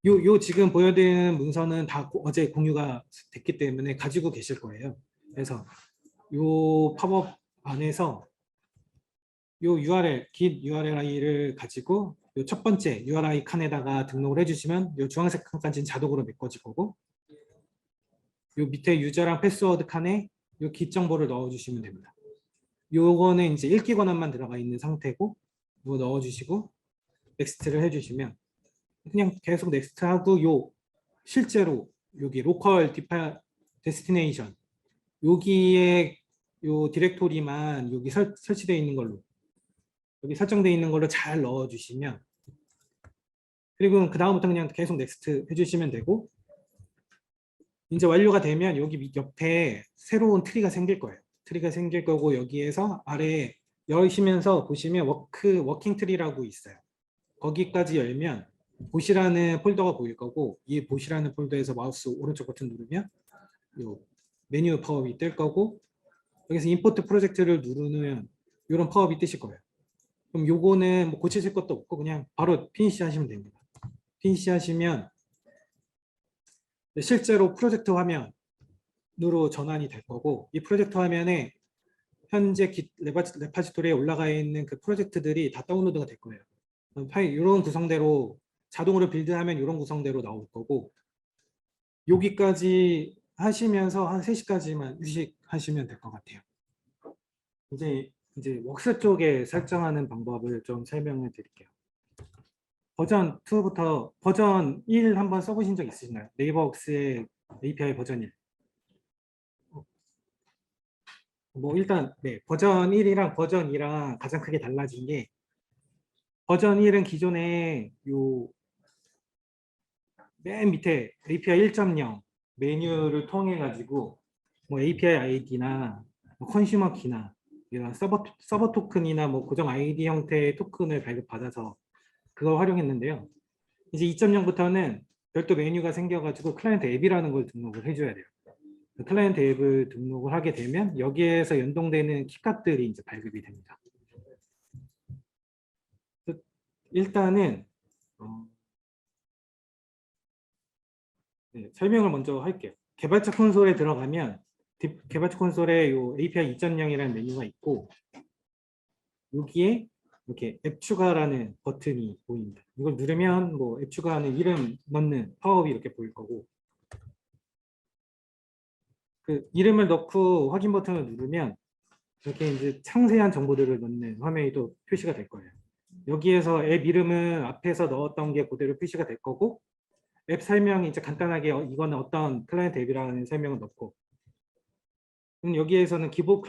요 지금 보여드리는 문서는 다 어제 공유가 됐기 때문에 가지고 계실 거예요. 그래서 요 팝업 안에서 요 URL, git URLI를 가지고 요 첫 번째 URI 칸에다가 등록을 해주시면 요 주황색 칸까지는 자동으로 메꿔질 거고 요 밑에 유저랑 패스워드 칸에 요 git 정보를 넣어주시면 됩니다. 요거는 이제 읽기 권한만 들어가 있는 상태고 이거 넣어주시고 넥스트를 해주시면 그냥 계속 넥스트 하고 요 실제로 여기 로컬 데스티네이션 여기에 요 디렉토리만 여기 설치되어 있는 걸로 여기 설정되어 있는 걸로 잘 넣어주시면 그리고 그 다음부터 그냥 계속 넥스트 해주시면 되고 이제 완료가 되면 여기 옆에 새로운 트리가 생길 거예요. 트리가 생길 거고 여기에서 아래에 열시면서 보시면 워킹 트리라고 있어요. 거기까지 열면 보시라는 폴더가 보일 거고 이 보시라는 폴더에서 마우스 오른쪽 버튼 누르면 요 메뉴 팝업이 뜰 거고 여기서 임포트 프로젝트를 누르면 이런 팝업이 뜨실 거예요. 그럼 요거는 뭐 고치실 것도 없고 그냥 바로 피니시 하시면 됩니다. 피니시 하시면 실제로 프로젝트 화면으로 전환이 될 거고 이 프로젝트 화면에 현재 레파지토리에 올라가 있는 그 프로젝트들이 다 다운로드가 될 거예요. 파일 이런 구성대로 자동으로 빌드하면 이런 구성대로 나올 거고 여기까지 하시면서 한 3시까지만 휴식하시면 될 것 같아요. 이제 웍스 쪽에 설정하는 방법을 좀 설명해 드릴게요. 버전 2부터 버전 1 한번 써보신 적 있으신가요? 네이버웍스의 API 버전 1. 뭐 일단 네, 버전 1이랑 버전 2랑 가장 크게 달라진 게 버전 1은 기존에 요 맨 밑에 API 1.0 메뉴를 통해 가지고 뭐 API 아이디나 뭐 컨슈머 키나 이런 서버 토큰이나 뭐 고정 아이디 형태의 토큰을 발급받아서 그걸 활용했는데요. 이제 2.0부터는 별도 메뉴가 생겨가지고 클라이언트 앱이라는 걸 등록을 해줘야 돼요. 클라이언트 앱을 등록을 하게 되면 여기에서 연동되는 키값들이 이제 발급이 됩니다. 일단은 네, 설명을 먼저 할게요. 개발자 콘솔에 들어가면 개발자 콘솔에 요 API 2.0이라는 메뉴가 있고 여기에 이렇게 앱 추가라는 버튼이 보입니다. 이걸 누르면 뭐 앱 추가하는 이름 넣는 팝업이 이렇게 보일 거고 그 이름을 넣고 확인 버튼을 누르면 이렇게 이제 상세한 정보들을 넣는 화면이 또 표시가 될 거예요. 여기에서 앱 이름은 앞에서 넣었던 게 그대로 표시가 될 거고 앱 설명이 이제 간단하게 이거는 어떤 클라이언트 앱이라는 설명을 넣고 여기에서는 기본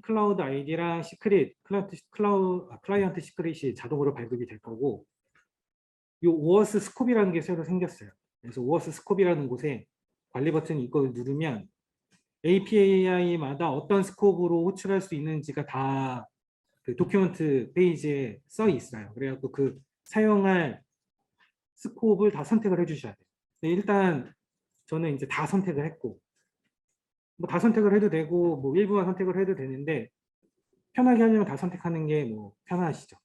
클라우드 아이디랑 시크릿 클라이언트 시크릿이 자동으로 발급이 될 거고 이 오어스 스콥이라는 게 새로 생겼어요. 그래서 오어스 스콥이라는 곳에 관리 버튼 이걸 누르면 API마다 어떤 스콥으로 호출할 수 있는지가 다 그 도큐멘트 페이지에 써 있어요. 그래갖고 그 사용할 스콥을 다 선택을 해주셔야 돼요. 일단 저는 이제 다 선택을 했고 뭐 다 선택을 해도 되고 뭐 일부만 선택을 해도 되는데 편하게 하려면 다 선택하는 게 뭐 편하시죠.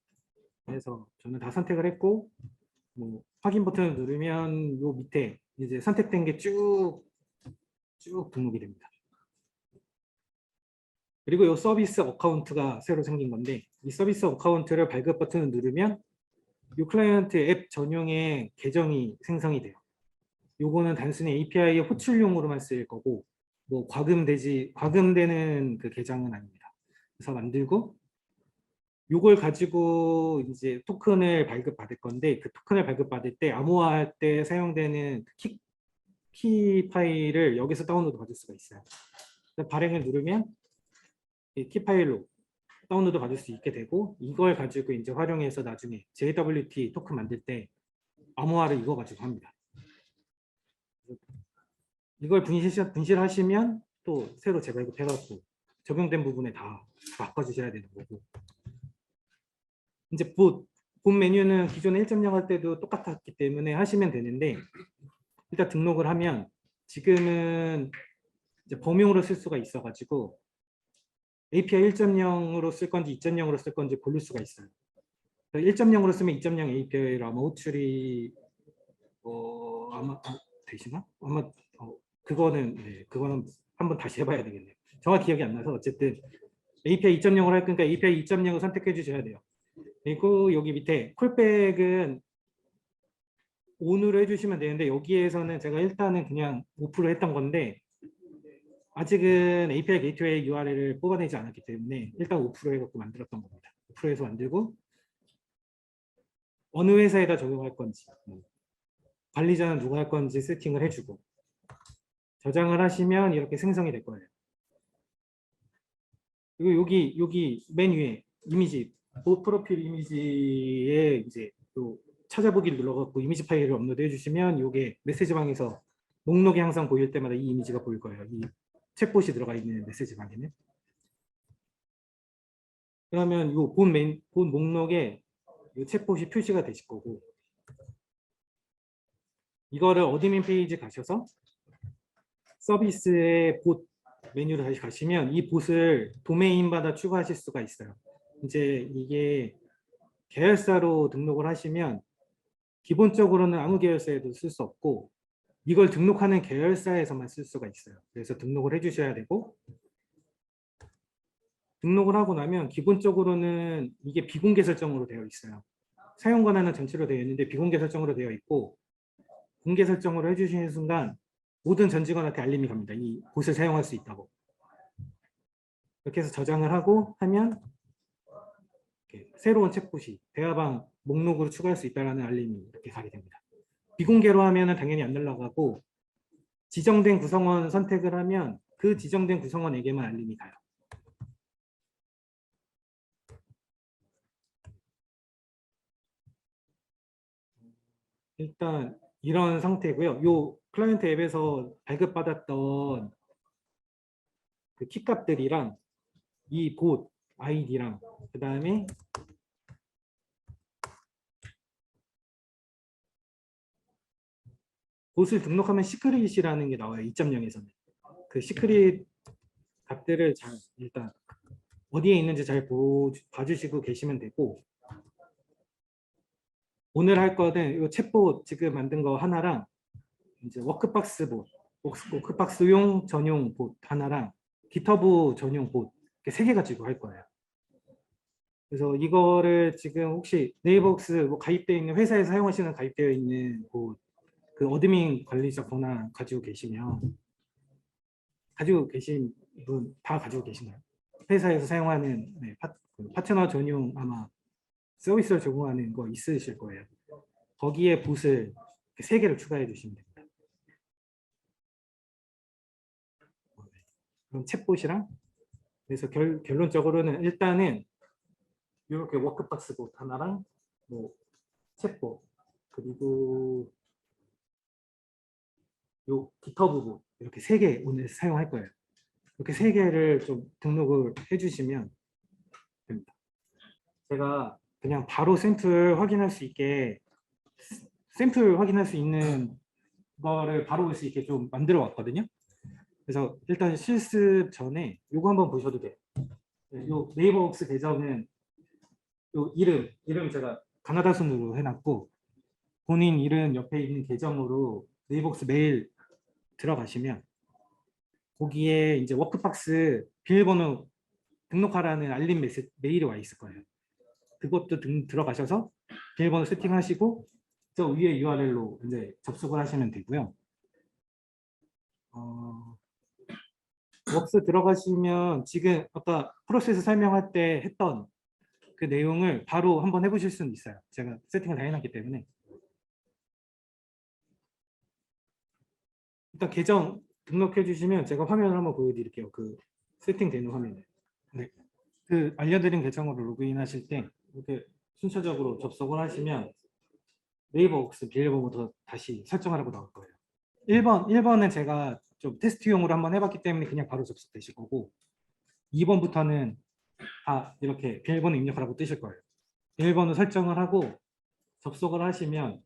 그래서 저는 다 선택을 했고 뭐 확인 버튼을 누르면 요 밑에 이제 선택된 게 쭉 등록이 됩니다. 그리고 이 서비스 어카운트가 새로 생긴 건데 이 서비스 어카운트를 발급 버튼을 누르면 이 클라이언트 앱 전용의 계정이 생성이 돼요. 요거는 단순히 API 호출용으로만 쓰일 거고 뭐 과금되는 그 계정은 아닙니다. 그래서 만들고 요걸 가지고 이제 토큰을 발급받을 건데 그 토큰을 발급받을 때 암호화할 때 사용되는 키 파일을 여기서 다운로드 받을 수가 있어요. 발행을 누르면 이 키 파일로 다운로드 받을 수 있게 되고 이걸 가지고 이제 활용해서 나중에 JWT 토큰 만들 때 암호화를 이거 가지고 합니다. 이걸 분실하시면 또 새로 재발급해갖고 적용된 부분에 다 바꿔주셔야 되는 거고 이제 본 메뉴는 기존에 1.0 할 때도 똑같았기 때문에 하시면 되는데 일단 등록을 하면 지금은 이제 범용으로 쓸 수가 있어가지고 API 1.0으로 쓸 건지 2.0으로 쓸 건지 고를 수가 있어요. 1.0으로 쓰면 2.0 API로 아마 호출이 아마 되시나? 아마 그거는 한번 다시 해봐야 되겠네요. 정확히 기억이 안 나서 어쨌든 API 2.0으로 할 거니까 API 2.0을 선택해 주셔야 돼요. 그리고 여기 밑에 콜백은 ON으로 해주시면 되는데 여기에서는 제가 일단은 그냥 오프로 했던 건데 아직은 API 게이트웨이 URL을 뽑아내지 않았기 때문에 일단 오프로 해갖고 만들었던 겁니다. 오프로해서 만들고 어느 회사에다 적용할 건지 관리자는 누가 할 건지 세팅을 해주고 저장을 하시면 이렇게 생성이 될 거예요. 그리고 여기 맨 위에 이미지 프로필 이미지에 이제 요 찾아보기를 눌러갖고 이미지 파일을 업로드 해주시면 이게 메시지방에서 목록이 항상 보일 때마다 이 이미지가 보일 거예요. 이 챗봇이 들어가 있는 메시지 방에는. 그러면 이 본 목록에 이 챗봇이 표시가 되실 거고, 이거를 어드민 페이지 가셔서 서비스의 봇 메뉴로 다시 가시면 이 봇을 도메인마다 추가하실 수가 있어요. 이제 이게 계열사로 등록을 하시면 기본적으로는 아무 계열사에도 쓸 수 없고 이걸 등록하는 계열사에서만 쓸 수가 있어요. 그래서 등록을 해주셔야 되고, 등록을 하고 나면 기본적으로는 이게 비공개 설정으로 되어 있어요. 사용 권한은 전체로 되어 있는데 비공개 설정으로 되어 있고, 공개 설정으로 해주시는 순간 모든 전 직원한테 알림이 갑니다. 이 봇을 사용할 수 있다고. 이렇게 해서 저장을 하고 하면 이렇게 새로운 챗봇이 대화방 목록으로 추가할 수 있다는 알림이 이렇게 가게 됩니다. 비공개로 하면 당연히 안 날아가고 지정된 구성원 선택을 하면 그 지정된 구성원에게만 알림이 가요. 일단 이런 상태고요. 요 클라이언트 앱에서 발급받았던 그 키값들이랑 이 봇 아이디랑 그 다음에 봇을 등록하면 시크릿이라는 게 나와요. 2.0에서는. 그 시크릿 값들을 잘 일단 어디에 있는지 잘 봐주시고 계시면 되고, 오늘 할 거는 이 챗봇 지금 만든 거 하나랑 이제 워크박스 봇, 워크박스용 전용 봇 하나랑 기터브 전용 봇 이렇게 세 개 가지고 할 거예요. 그래서 이거를 지금 혹시 네이버웍스 뭐 가입되어 있는 회사에서 사용하시는 가입되어 있는 그 어드민 관리자 권한 가지고 계시면 가지고 계신 분 다 가지고 계신가요? 회사에서 사용하는 파트너 전용 아마 서비스를 제공하는 거 있으실 거예요. 거기에 봇을 3개를 추가해 주시면 됩니다. 그럼 챗봇이랑 그래서 결론적으로는 일단은 이렇게 워크박스 봇 하나랑 뭐 챗봇 그리고 요 기터브 봇 이렇게 3개 오늘 사용할 거예요. 이렇게 3개를 좀 등록을 해주시면 됩니다. 제가 그냥 바로 샘플 확인할 수 있게 샘플 확인할 수 있는 거를 바로 볼 수 있게 좀 만들어 왔거든요. 그래서 일단 실습 전에 이거 한번 보셔도 돼요. 요 네이버웍스 계정은 요 이름 제가 가나다 순으로 해놨고 본인 이름 옆에 있는 계정으로 네이버웍스 메일 들어가시면 거기에 이제 워크박스 비밀번호 등록하라는 알림 메일이 와 있을 거예요. 그것도 들어가셔서 비밀번호 세팅하시고 저 위에 URL로 이제 접속을 하시면 되고요. 웍스 들어가시면 지금 아까 프로세스 설명할 때 했던 그 내용을 바로 한번 해보실 수는 있어요. 제가 세팅을 다 해놨기 때문에. 일단 계정 등록해 주시면 제가 화면을 한번 보여드릴게요. 그 세팅되는 화면을. 네. 그 알려드린 계정으로 로그인 하실 때 이렇게 순서적으로 접속을 하시면 네이버웍스 비밀번호부터 다시 설정하라고 나올 거예요. 1번은 제가 좀 테스트용으로 한번 해봤기 때문에 그냥 바로 접속되실 거고 2번부터는 다 이렇게 비밀번호 입력하라고 뜨실 거예요. 비밀번호 설정을 하고 접속을 하시면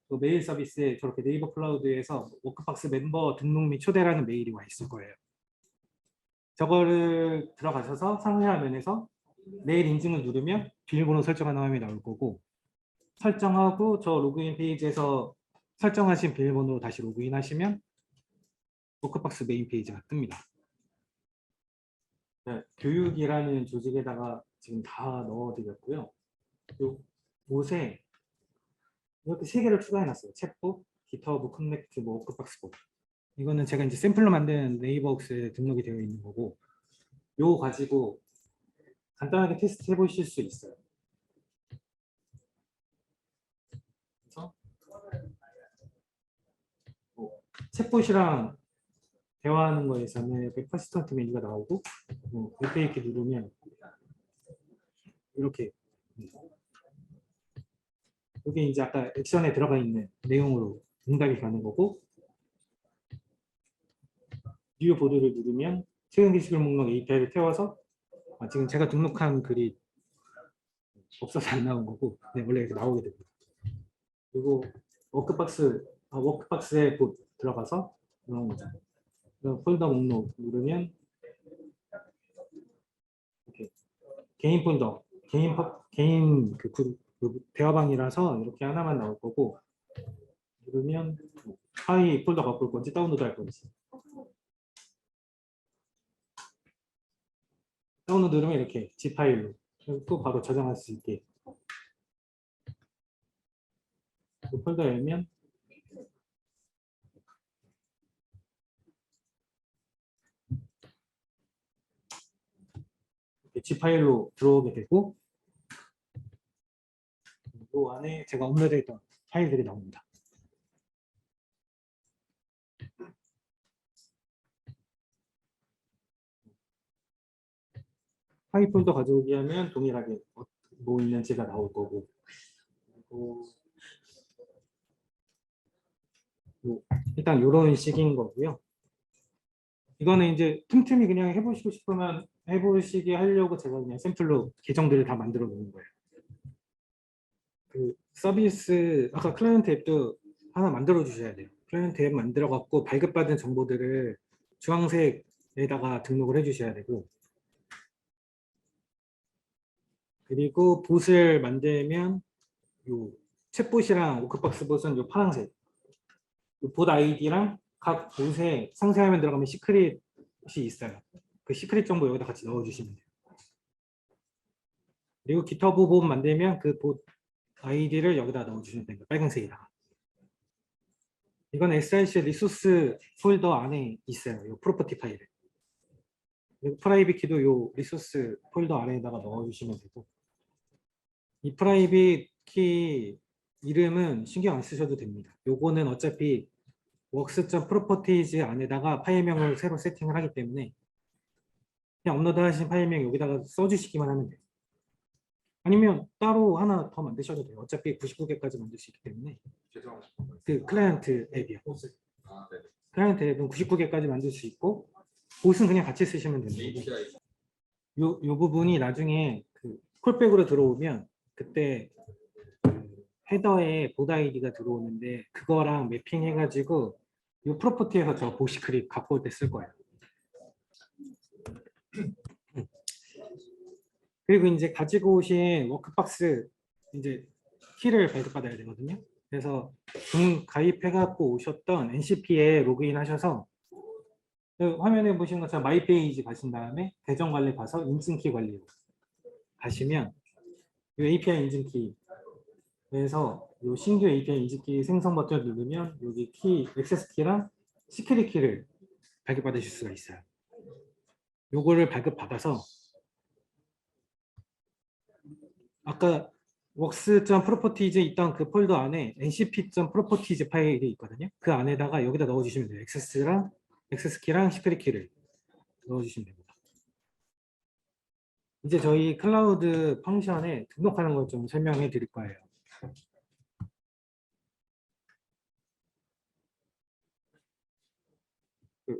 그 메일 서비스에 저렇게 네이버 클라우드에서 워크박스 멤버 등록 및 초대라는 메일이 와 있을 거예요. 저거를 들어가셔서 상세 화면에서 메일 인증을 누르면 비밀번호 설정하는 화면이 나올 거고 설정하고 저 로그인 페이지에서 설정하신 비밀번호로 다시 로그인 하시면 워크박스 메인 페이지가 뜹니다. 네, 교육이라는 조직에다가 지금 다 넣어드렸고요. 요 옷에 이렇게 3개를 추가해놨어요. 챗봇, 기터브 커넥트, 뭐 워크박스 봇. 이거는 제가 이제 샘플로 만든 네이버웍스에 등록이 되어 있는 거고 요거 가지고 간단하게 테스트 해보실 수 있어요. 그래서 뭐 챗봇이랑 대화하는 거에서는 이렇게 퍼시스턴트 메뉴가 나오고 이렇게 누르면 이렇게 이게 이제 아까 액션에 들어가 있는 내용으로 응답이 가는 거고 뉴 보드를 누르면 최근 게시글 목록 API를 태워서 지금 제가 등록한 글이 없어서 안 나온 거고 원래 이렇게 나오게 됩니다. 그리고 워크박스에 들어가서 폴더 목록 누르면 이렇게 개인 폴더, 개인 그 대화방이라서 이렇게 하나만 나올 거고 누르면 파일 폴더 바꿀 건지 다운로드 할 건지 다운로드 누르면 이렇게 zip 파일로 또 바로 저장할 수 있게 그 폴더 열면 zip 파일로 들어오게 되고 이 안에 제가 업로드했던 파일들이 나옵니다. 파일 폴더 가져오기 하면 동일하게 뭐 있는지가 나올 거고 일단 이런 식인 거고요. 이거는 이제 틈틈이 그냥 해보시고 싶으면 해보시게 하려고 제가 그냥 샘플로 계정들을 다 만들어 놓은 거예요. 그 서비스 아까 클라이언트 앱도 하나 만들어 주셔야 돼요. 클라이언트 앱 만들어 갖고 발급받은 정보들을 주황색에다가 등록을 해 주셔야 되고 그리고 봇을 만들면 요 챗봇이랑 워크박스 봇은 요 파란색 요 봇 아이디랑 각 봇에 상세화면 들어가면 시크릿이 있어요. 그 시크릿 정보 여기다 같이 넣어 주시면 돼요. 그리고 GitHub 봇 만들면 그 봇 아이디를 여기다 넣어 주시면 됩니다. 빨간색이다. 이건 SRC 리소스 폴더 안에 있어요. 이 프로퍼티 파일을. 그리고 프라이빗 키도 이 리소스 폴더 안에다가 넣어주시면 되고 이 프라이빗 키 이름은 신경 안 쓰셔도 됩니다. 요거는 어차피 works.properties 안에다가 파일명을 새로 세팅을 하기 때문에 그냥 업로드 하신 파일명 여기다가 써주시기만 하면 돼요. 아니면 따로 하나 더 만드셔도 돼요. 어차피 99개까지 만들 수 있기 때문에 그 클라이언트 앱이요. 클라이언트 앱은 99개까지 만들 수 있고 봇은 그냥 같이 쓰시면 되는 거고 요 부분이 나중에 그 콜백으로 들어오면 그때 그 헤더에 봇 아이디가 들어오는데 그거랑 매핑 해가지고 요 프로퍼티에서 저 보시크립 갖고 올 때 쓸 거예요. 그리고 이제 가지고 오신 워크박스 이제 키를 발급받아야 되거든요. 그래서 가입해갖고 오셨던 NCP에 로그인 하셔서 화면에 보신 것처럼 마이 페이지 가신 다음에 계정 관리 가서 인증키 관리 가시면 이 API 인증키에서 이 신규 API 인증키 생성 버튼을 누르면 여기 키, 액세스 키랑 시큐리티 키를 발급받으실 수가 있어요. 요거를 발급받아서 아까 works.properties 있던 그 폴더 안에 ncp.properties 파일이 있거든요. 그 안에다가 여기다 넣어주시면 돼요. 액세스 키랑 시크릿 키를 넣어주시면 됩니다. 이제 저희 클라우드 펑션에 등록하는 걸 좀 설명해 드릴 거예요.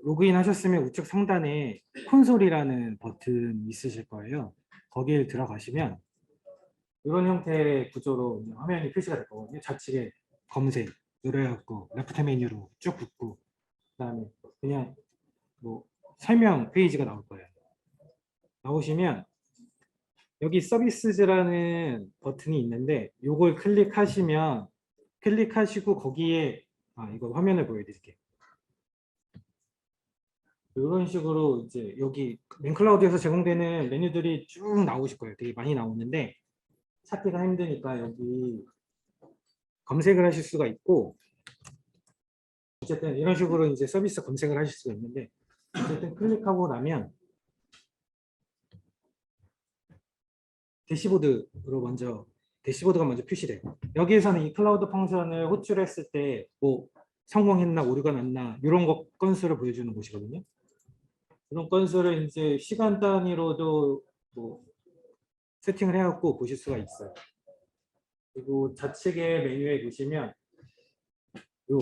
로그인 하셨으면 우측 상단에 콘솔이라는 버튼 있으실 거예요. 거기에 들어가시면 이런 형태의 구조로 화면이 표시가 될 거거든요. 좌측에 검색 누르고 레프트 메뉴로 쭉 긋고 그다음에 그냥 뭐 설명 페이지가 나올 거예요. 나오시면 여기 서비스즈라는 버튼이 있는데 이걸 클릭하시고 거기에 이거 화면을 보여드릴게요. 이런 식으로 이제 여기 맨클라우드에서 제공되는 메뉴들이 쭉 나오실 거예요. 되게 많이 나오는데 찾기가 힘드니까 여기 검색을 하실 수가 있고 어쨌든 이런 식으로 이제 서비스 검색을 하실 수가 있는데 어쨌든 클릭하고 나면 대시보드가 먼저 표시돼요. 여기에서는 이 클라우드 펑션을 호출했을 때 뭐 성공했나 오류가 났나 이런 거 건수를 보여주는 곳이거든요. 이런 건수를 이제 시간 단위로도 뭐 세팅을 해갖고 보실 수가 있어요. 그리고 좌측에 메뉴에 보시면 요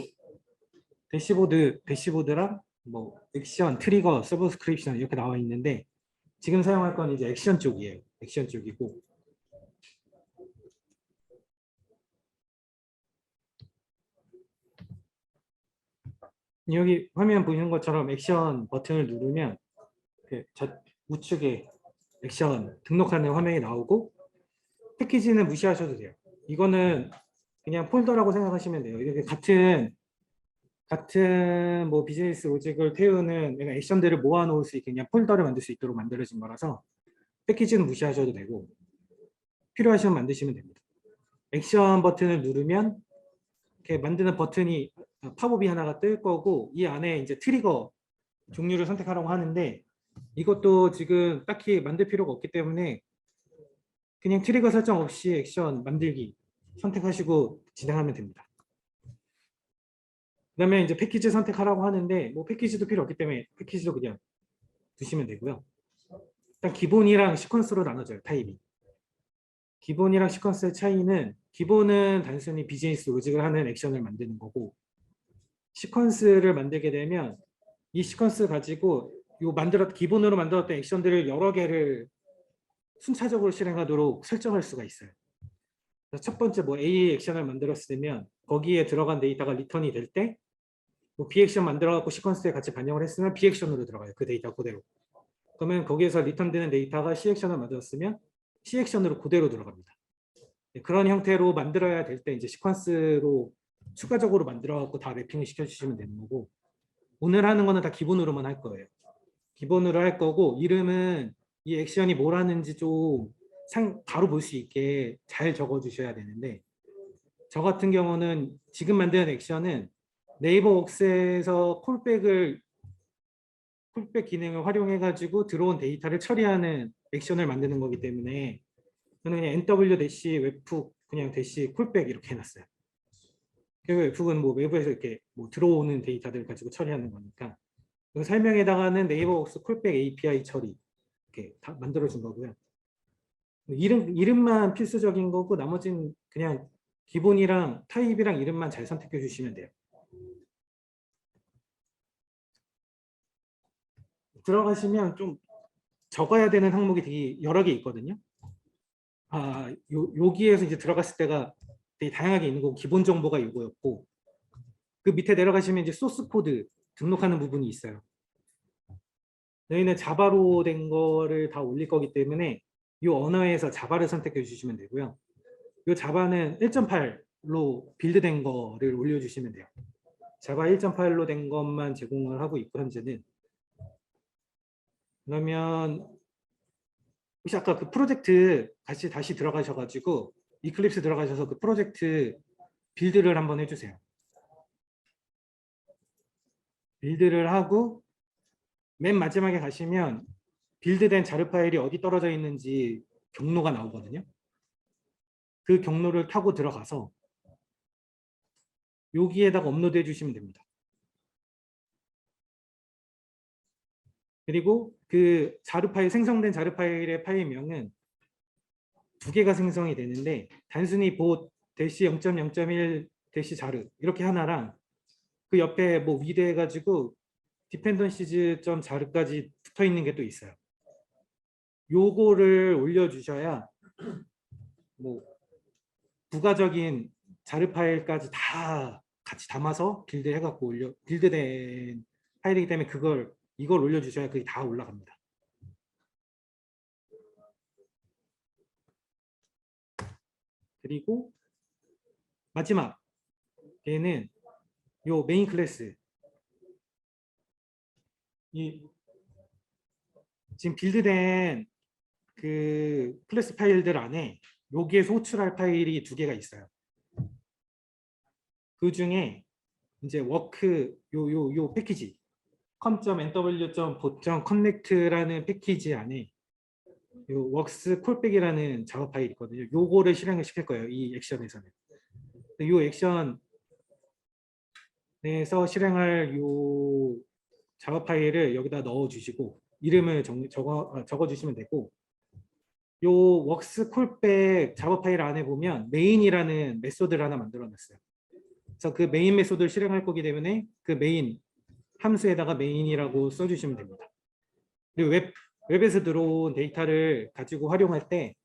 대시보드랑 뭐 액션, 트리거, 서브스크립션 이렇게 나와 있는데 지금 사용할 건 이제 액션 쪽이에요. 액션 쪽이고 여기 화면 보이는 것처럼 액션 버튼을 누르면 우측에 액션 등록하는 화면이 나오고 패키지는 무시하셔도 돼요. 이거는 그냥 폴더라고 생각하시면 돼요. 이렇게 같은 뭐 비즈니스 로직을 태우는 내가 액션들을 모아놓을 수 있게 그냥 폴더를 만들 수 있도록 만들어진 거라서 패키지는 무시하셔도 되고 필요하시면 만드시면 됩니다. 액션 버튼을 누르면 이렇게 만드는 버튼이 팝업이 하나가 뜰 거고 이 안에 이제 트리거 종류를 선택하라고 하는데 이것도 지금 딱히 만들 필요가 없기 때문에 그냥 트리거 설정 없이 액션 만들기 선택하시고 진행하면 됩니다. 그다음에 이제 패키지 선택하라고 하는데 뭐 패키지도 필요 없기 때문에 패키지도 그냥 두시면 되고요. 일단 기본이랑 시퀀스로 나눠져요. 타입이. 기본이랑 시퀀스의 차이는 기본은 단순히 비즈니스 로직을 하는 액션을 만드는 거고 시퀀스를 만들게 되면 이 시퀀스 가지고 기본으로 만들었던 액션들을 여러 개를 순차적으로 실행하도록 설정할 수가 있어요. 첫 번째 뭐 A 액션을 만들었으면 거기에 들어간 데이터가 리턴이 될 때 뭐 B 액션 만들어갖고 시퀀스에 같이 반영을 했으면 B 액션으로 들어가요. 그 데이터 그대로. 그러면 거기에서 리턴되는 데이터가 C 액션을 만들었으면 C 액션으로 그대로 들어갑니다. 그런 형태로 만들어야 될 때 이제 시퀀스로 추가적으로 만들어갖고 다 랩핑을 시켜주시면 되는 거고 오늘 하는 거는 다 기본으로만 할 거예요. 기본으로 할 거고 이름은 이 액션이 뭘 하는지 좀 바로 볼 수 있게 잘 적어주셔야 되는데 저 같은 경우는 지금 만드는 액션은 네이버 웍스에서 콜백 기능을 활용해가지고 들어온 데이터를 처리하는 액션을 만드는 거기 때문에 저는 그냥 nw-webhook 그냥 대시 콜백 이렇게 해놨어요. 그리고 웹훅은 뭐 외부에서 이렇게 뭐 들어오는 데이터들 가지고 처리하는 거니까 설명에다가는 네이버 웍스 콜백 API 처리 이렇게 다 만들어준 거고요. 이름만 필수적인 거고 나머지는 그냥 기본이랑 타입이랑 이름만 잘 선택해 주시면 돼요. 들어가시면 좀 적어야 되는 항목이 되게 여러 개 있거든요. 여기에서 이제 들어갔을 때가 되게 다양하게 있는 거고 기본 정보가 이거였고 그 밑에 내려가시면 이제 소스 코드 등록하는 부분이 있어요. 저희는 자바로 된 거를 다 올릴 거기 때문에 이 언어에서 자바를 선택해 주시면 되고요. 이 자바는 1.8로 빌드된 거를 올려주시면 돼요. 자바 1.8로 된 것만 제공을 하고 있고 현재는. 그러면 혹시 아까 그 프로젝트 다시 들어가셔가지고 이클립스 들어가셔서 그 프로젝트 빌드를 한번 해주세요. 빌드를 하고 맨 마지막에 가시면 빌드된 자료 파일이 어디 떨어져 있는지 경로가 나오거든요. 그 경로를 타고 들어가서 여기에다가 업로드 해주시면 됩니다. 그리고 그 자료 파일 생성된 자료 파일의 파일명은 두 개가 생성이 되는데 단순히 보 대시 0.0.1 대시 자르 이렇게 하나랑 그 옆에 뭐 위대 해가지고 dependencies.자르까지 붙어 있는 게 또 있어요. 요거를 올려주셔야 뭐 부가적인 자르 파일까지 다 같이 담아서 빌드 해갖고 빌드된 파일이기 때문에 이걸 올려주셔야 그게 다 올라갑니다. 그리고 마지막 얘는 요 메인 클래스 지금 빌드된 그 클래스 파일들 안에 여기에서 호출할 파일이 두 개가 있어요. 그 중에 이제 워크 요 패키지 com.nw.bot.connect라는 패키지 안에 요 웍스 콜백이라는 자바 파일이 있거든요. 요거를 실행을 시킬 거예요. 이 액션에서는. 요 액션에서 실행할 요 자바 파일을 여기다 넣어 주시고 이름을 적어 주시면 되고 요 웍스 콜백 자바 파일 안에 보면 메인이라는 메소드를 하나 만들어 놨어요. 그래서 그 메인 메소드를 실행할 거기 때문에 그 메인 함수에다가 메인이라고 써주시면 됩니다. 그리고 웹에서 들어온 데이터를 가지고 활용할 때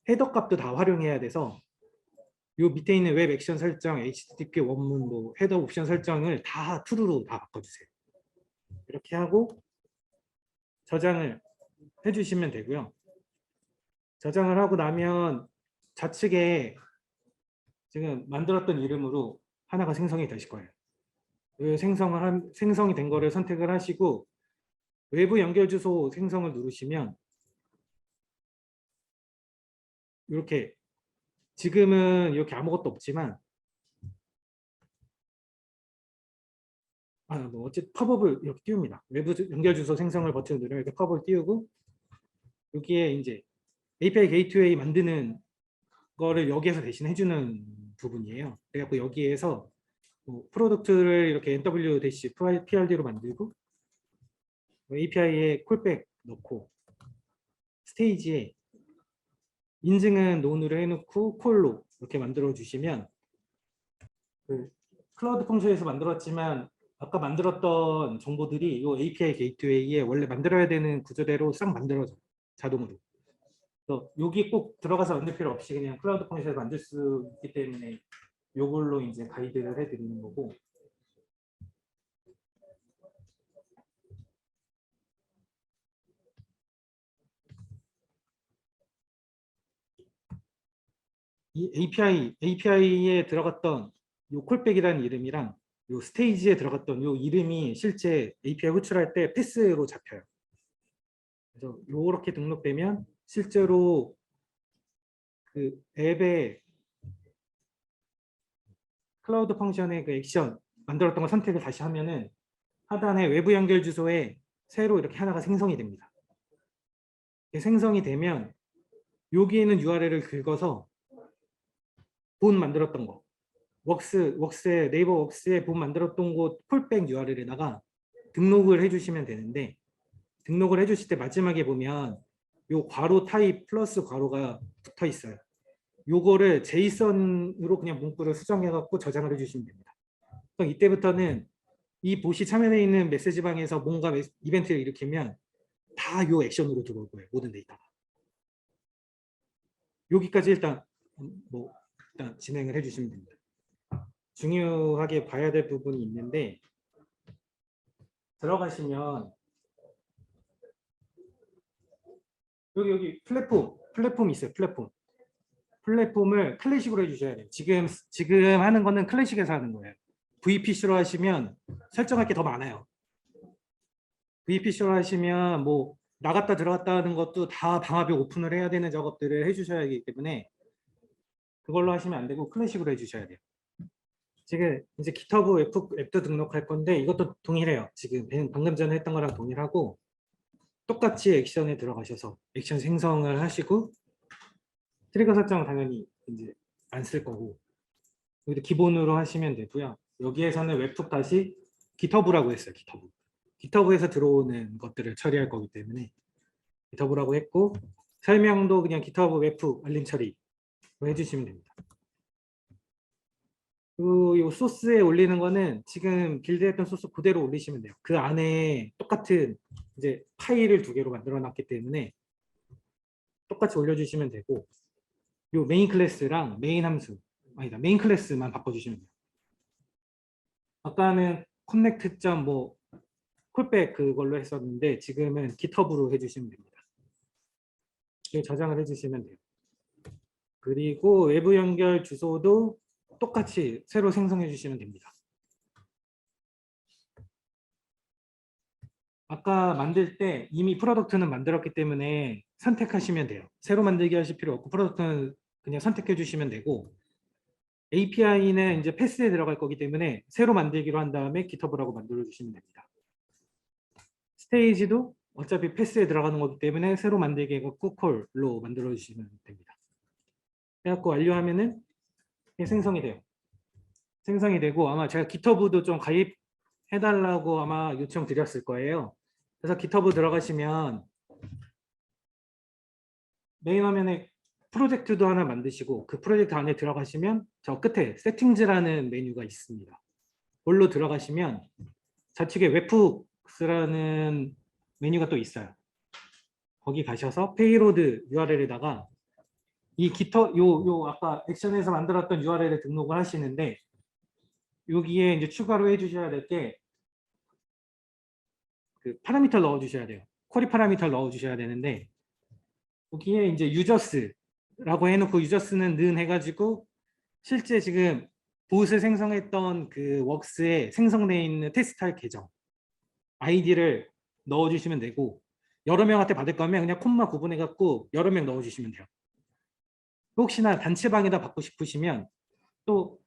헤더 값도 다 활용해야 돼서 요 밑에 있는 웹 액션 설정, HTTP 원문, 뭐 헤더 옵션 설정을 다 true로 다 바꿔주세요. 이렇게 하고 저장을 해주시면 되고요. 저장을 하고 나면 좌측에 지금 만들었던 이름으로 하나가 생성이 되실 거예요. 그 생성이 된 거를 선택을 하시고 외부 연결 주소 생성을 누르시면 이렇게 지금은 이렇게 아무것도 없지만 뭐 어쨌든 팝업을 이렇게 띄웁니다. 외부 연결 주소 생성을 버튼을 누르면 이렇게 팝업을 띄우고 여기에 이제 API 게이트웨이 만드는 거를 여기에서 대신 해주는 부분이에요. 그래갖고 여기에서 뭐 프로덕트를 이렇게 NW-PRD로 만들고 API에 콜백 넣고 스테이지에 인증은 논으로 해놓고 콜로 이렇게 만들어 주시면 그 클라우드 펑션에서 만들었지만 아까 만들었던 정보들이 이 API 게이트웨이에 원래 만들어야 되는 구조대로 싹 만들어져요. 자동으로. 그래서 여기 꼭 들어가서 만들 필요 없이 그냥 클라우드 펑션에서 만들 수 있기 때문에 이걸로 이제 가이드를 해드리는 거고. 이 API에 들어갔던 이 콜백이라는 이름이랑 이 스테이지에 들어갔던 이 이름이 실제 API 호출할 때 패스로 잡혀요. 그래서 이렇게 등록되면 실제로 그 앱의 클라우드 펑션의 그 액션 만들었던 거 선택을 다시 하면은 하단에 외부 연결 주소에 새로 이렇게 하나가 생성이 됩니다. 생성이 되면 여기 있는 URL을 긁어서 본 만들었던 거 웍스에 네이버 웍스에 본 만들었던 곳 콜백 URL에다가 등록을 해주시면 되는데 등록을 해주실 때 마지막에 보면 요 괄호 타입 플러스 괄호가 붙어 있어요. 요거를 제이선으로 그냥 문구를 수정해 갖고 저장을 해주시면 됩니다. 그럼 이때부터는 이 봇이 참여되어 있는 메시지방에서 뭔가 이벤트를 일으키면 다 요 액션으로 들어올 거예요. 모든 데이터가. 여기까지 일단 진행을 해주시면 됩니다. 중요하게 봐야 될 부분이 있는데 들어가시면 여기 플랫폼 있어요. 플랫폼을 클래식으로 해주셔야 돼요. 지금 하는 거는 클래식에서 하는 거예요. VPC로 하시면 설정할 게 더 많아요. VPC로 하시면 뭐 나갔다 들어갔다 하는 것도 다 방화벽 오픈을 해야 되는 작업들을 해주셔야 하기 때문에 그걸로 하시면 안 되고 클래식으로 해주셔야 돼요. 지금 이제 GitHub 앱도 등록할 건데 이것도 동일해요. 지금 방금 전에 했던 거랑 동일하고 똑같이 액션에 들어가셔서 액션 생성을 하시고 트리거 설정은 당연히 이제 안 쓸 거고 여기도 기본으로 하시면 되고요. 여기에서는 웹툰 다시 GitHub라고 했어요. GitHub에서 들어오는 것들을 처리할 거기 때문에 GitHub라고 했고 설명도 그냥 GitHub 웹툰 알림 처리 해주시면 됩니다. 이 소스에 올리는 거는 지금 빌드했던 소스 그대로 올리시면 돼요. 그 안에 똑같은 이제 파일을 2개로 만들어 놨기 때문에 똑같이 올려주시면 되고 요 메인 클래스랑 메인 함수 메인 클래스만 바꿔주시면 돼요. 아까는 커넥트 뭐 콜백 그걸로 했었는데 지금은 GitHub로 해주시면 됩니다. 저장을 해주시면 돼요. 그리고 외부 연결 주소도 똑같이 새로 생성해 주시면 됩니다. 아까 만들 때 이미 프로덕트는 만들었기 때문에 선택하시면 돼요. 새로 만들기 하실 필요 없고 프로덕트는 그냥 선택해 주시면 되고 API는 이제 패스에 들어갈 거기 때문에 새로 만들기로 한 다음에 GitHub라고 만들어 주시면 됩니다. 스테이지도 어차피 패스에 들어가는 거기 때문에 새로 만들기 해갖고 콜로 만들어 주시면 됩니다. 해갖고 완료하면은 생성이 돼요. 생성이 되고 아마 제가 GitHub도 좀 가입해달라고 아마 요청 드렸을 거예요. 그래서 GitHub 들어가시면 메인 화면에 프로젝트도 하나 만드시고 그 프로젝트 안에 들어가시면 저 끝에 세팅즈라는 메뉴가 있습니다. 그걸로 들어가시면 좌측에 웹훅스라는 메뉴가 또 있어요. 거기 가셔서 페이로드 URL에다가 이 깃허 요 아까 액션에서 만들었던 URL에 등록을 하시는데 여기에 이제 추가로 해주셔야 될 게 그 파라미터를 넣어주셔야 돼요. 쿼리 파라미터를 넣어주셔야 되는데 여기에 이제 유저스라고 해놓고 유저스는 는 해가지고 실제 지금 봇을 생성했던 그 웍스에 생성되어 있는 테스트할 계정 아이디를 넣어주시면 되고 여러 명한테 받을 거면 그냥 콤마 구분해 갖고 여러 명 넣어주시면 돼요. 혹시나 단체방에다 받고 싶으시면 또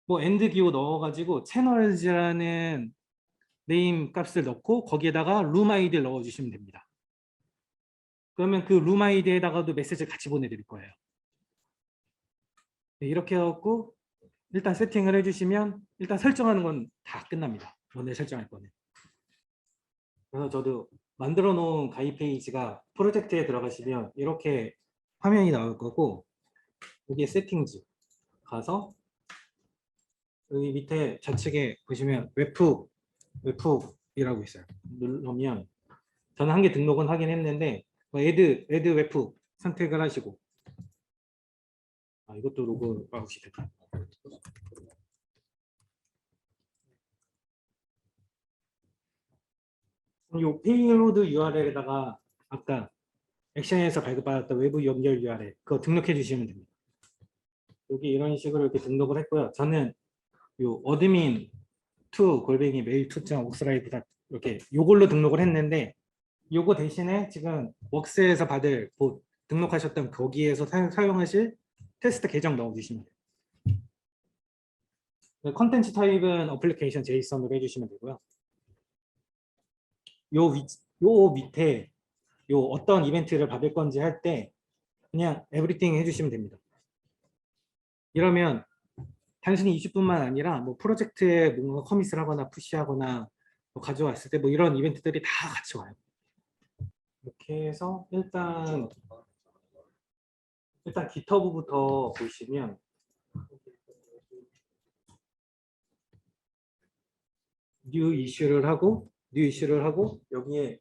뭐 엔드 기호 넣어가지고 채널즈라는 네임 값을 넣고 거기에다가 룸 아이디를 넣어주시면 됩니다. 그러면 그 룸 아이디에다가도 메시지를 같이 보내드릴 거예요. 네, 이렇게 해갖고 일단 세팅을 해주시면 일단 설정하는 건 다 끝납니다. 오늘 설정할 거는. 그래서 저도 만들어 놓은 가입 페이지가 프로젝트에 들어가시면 이렇게 화면이 나올 거고 여기에 세팅즈 가서 여기 밑에 좌측에 보시면 웹훅이라고 있어요. 누르면 저는 한 개 등록은 하긴 했는데 애드 웹훅 선택을 하시고 이것도 로그 아웃이 됐다. 이 페이로드 URL에다가 아까 액션에서 발급받았던 외부 연결 URL 그거 등록해 주시면 됩니다. 여기 이런 식으로 이렇게 등록을 했고요. 저는 요 어드민 2 골뱅이 메일 2.웍스라이브다 이렇게 요걸로 등록을 했는데 요거 대신에 지금 웍스에서 받을 등록하셨던 거기에서 사용하실 테스트 계정 넣어주시면 돼요. 컨텐츠 타입은 어플리케이션 제이선으로 해주시면 되고요. 요 밑에 요 어떤 이벤트를 받을 건지 할 때 그냥 에브리띵 해주시면 됩니다. 이러면 단순히 20분만 아니라 뭐 프로젝트에 뭔가 커밋을 하거나 푸시하거나 뭐 가져왔을 때 뭐 이런 이벤트들이 다 같이 와요. 이렇게 해서 일단 깃허브부터 보시면 뉴 이슈를 하고 여기에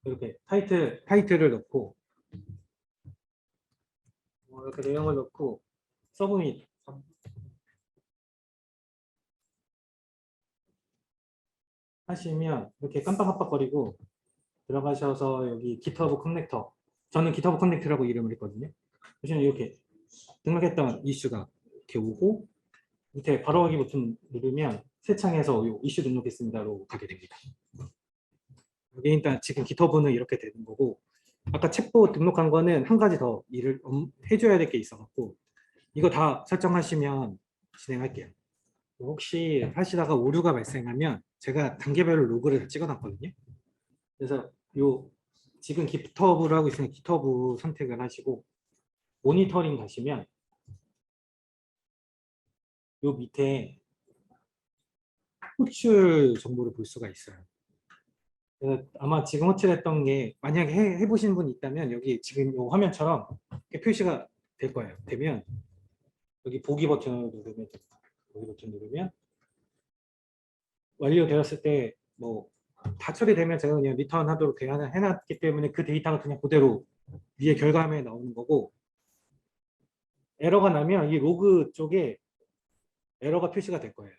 이렇게 타이틀을 넣고 이렇게 내용을 넣고 서브밋 하시면 이렇게 깜빡깜빡거리고 들어가셔서 여기 깃허브 커넥터 저는 깃허브 커넥터라고 이름을 했거든요. 보시면 이렇게 등록했던 이슈가 이렇게 오고 밑에 바로 하기 버튼 누르면 새 창에서 이슈 등록했습니다로 가게 됩니다. 여기 일단 지금 깃허브는 이렇게 되는 거고 아까 챗봇 등록한 거는 한 가지 더 일을 해줘야 될 게 있어갖고 이거 다 설정하시면 진행할게요. 혹시 하시다가 오류가 발생하면 제가 단계별로 로그를 찍어놨거든요. 그래서 지금 깃허브를 하고 있으면 깃허브 선택을 하시고 모니터링 가시면 요 밑에 호출 정보를 볼 수가 있어요. 그래서 아마 지금 호출했던 게 만약에 해보신 분 있다면 여기 지금 요 화면처럼 이렇게 표시가 될 거예요. 되면 여기 보기 버튼을 누르면 보기 버튼 누르면 완료되었을 때 뭐 다 처리되면 제가 그냥 리턴하도록 해놨기 때문에 그 데이터가 그냥 그대로 위에 결과물에 나오는 거고 에러가 나면 이 로그 쪽에 에러가 표시가 될 거예요.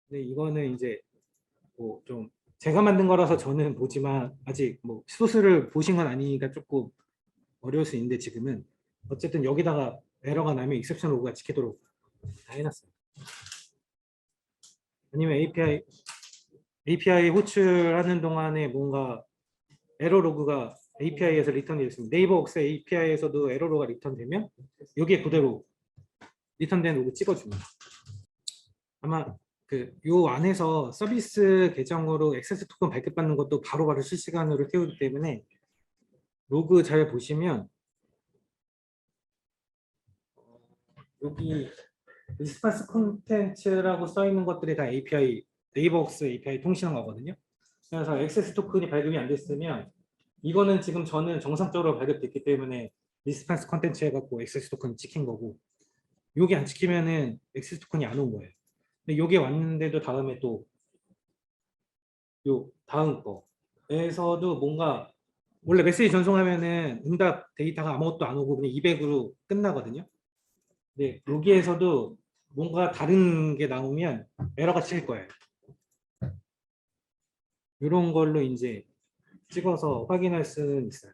근데 이거는 이제 뭐 좀 제가 만든 거라서 저는 보지만 아직 뭐 소스를 보신 건 아니니까 조금 어려울 수 있는데 지금은 어쨌든 여기다가 에러가 나면 익셉션 로그가 찍히도록 다 해놨어요. 아니면 API 호출하는 동안에 뭔가 에러 로그가 API에서 리턴이 됐습니다. 네이버웍스 API에서도 에러 로그가 리턴되면 여기에 그대로 리턴된 로그 찍어줍니다. 아마 요 안에서 서비스 계정으로 액세스 토큰 발급받는 것도 바로바로 실시간으로 태우기 때문에 로그 잘 보시면 여기 리스폰스 콘텐츠라고 써 있는 것들이 다 API 네이버웍스 API 통신한 거거든요. 그래서 액세스 토큰이 발급이 안 됐으면 이거는 지금 저는 정상적으로 발급됐기 때문에 리스판스 컨텐츠 해갖고 액세스 토큰 찍힌 거고, 요게 안 찍히면은 액세스 토큰이 안 온 거예요. 근데 요게 왔는데도 다음에 또 요 다음 거에서도 뭔가 원래 메시지 전송하면은 응답 데이터가 아무것도 안 오고 그냥 200으로 끝나거든요. 근데 여기에서도 뭔가 다른 게 나오면 에러가 칠 거예요. 이런 걸로 이제 찍어서 확인할 수는 있어요.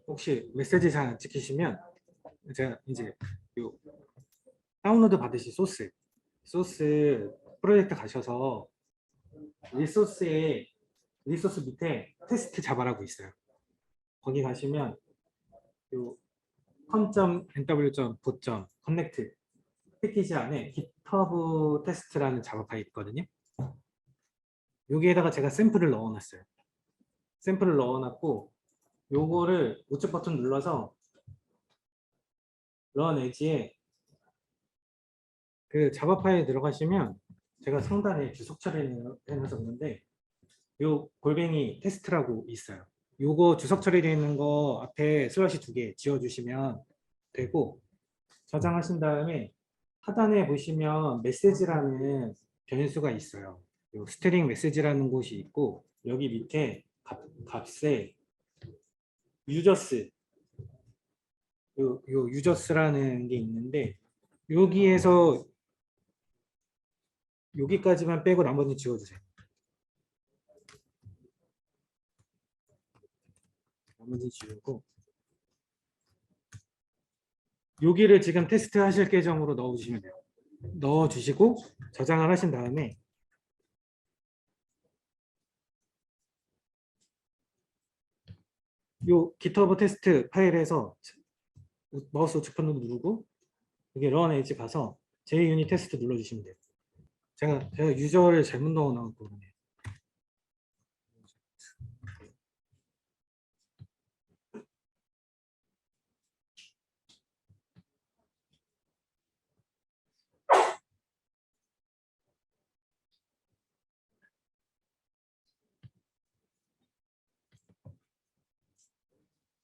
혹시 메시지 잘 안 찍히시면 제가 이제 요 다운로드 받으실 소스 프로젝트 가셔서 리소스 밑에 테스트 자바라고 있어요. 거기 가시면 요 com.nw.bot.connect 패키지 안에 GitHub 테스트라는 자바 파일이 있거든요. 여기에다가 제가 샘플을 넣어놨어요. 샘플을 넣어놨고 요거를 우측 버튼 눌러서 run as에 그 자바 파일에 들어가시면 제가 상단에 주석 처리해놨었는데 요 골뱅이 테스트라고 있어요. 요거 주석 처리되어 있는 거 앞에 슬러시 2개 지워주시면 되고, 저장하신 다음에 하단에 보시면 메시지라는 변수가 있어요. 요 스트링 메시지라는 곳이 있고, 여기 밑에 값에 유저스, 요 유저스라는 게 있는데, 여기에서 여기까지만 빼고 나머지는 지워주세요. 나머지 지우고, 여기를 지금 테스트 하실 계정으로 넣어주시면 돼요. 넣어주시고 저장을 하신 다음에 요 GitHub 테스트 파일에서 마우스 우측 버튼 누르고 여기 run as 가서 JUnit 테스트 눌러주시면 돼요. 제가 유저를 잘못 넣어놨거든요.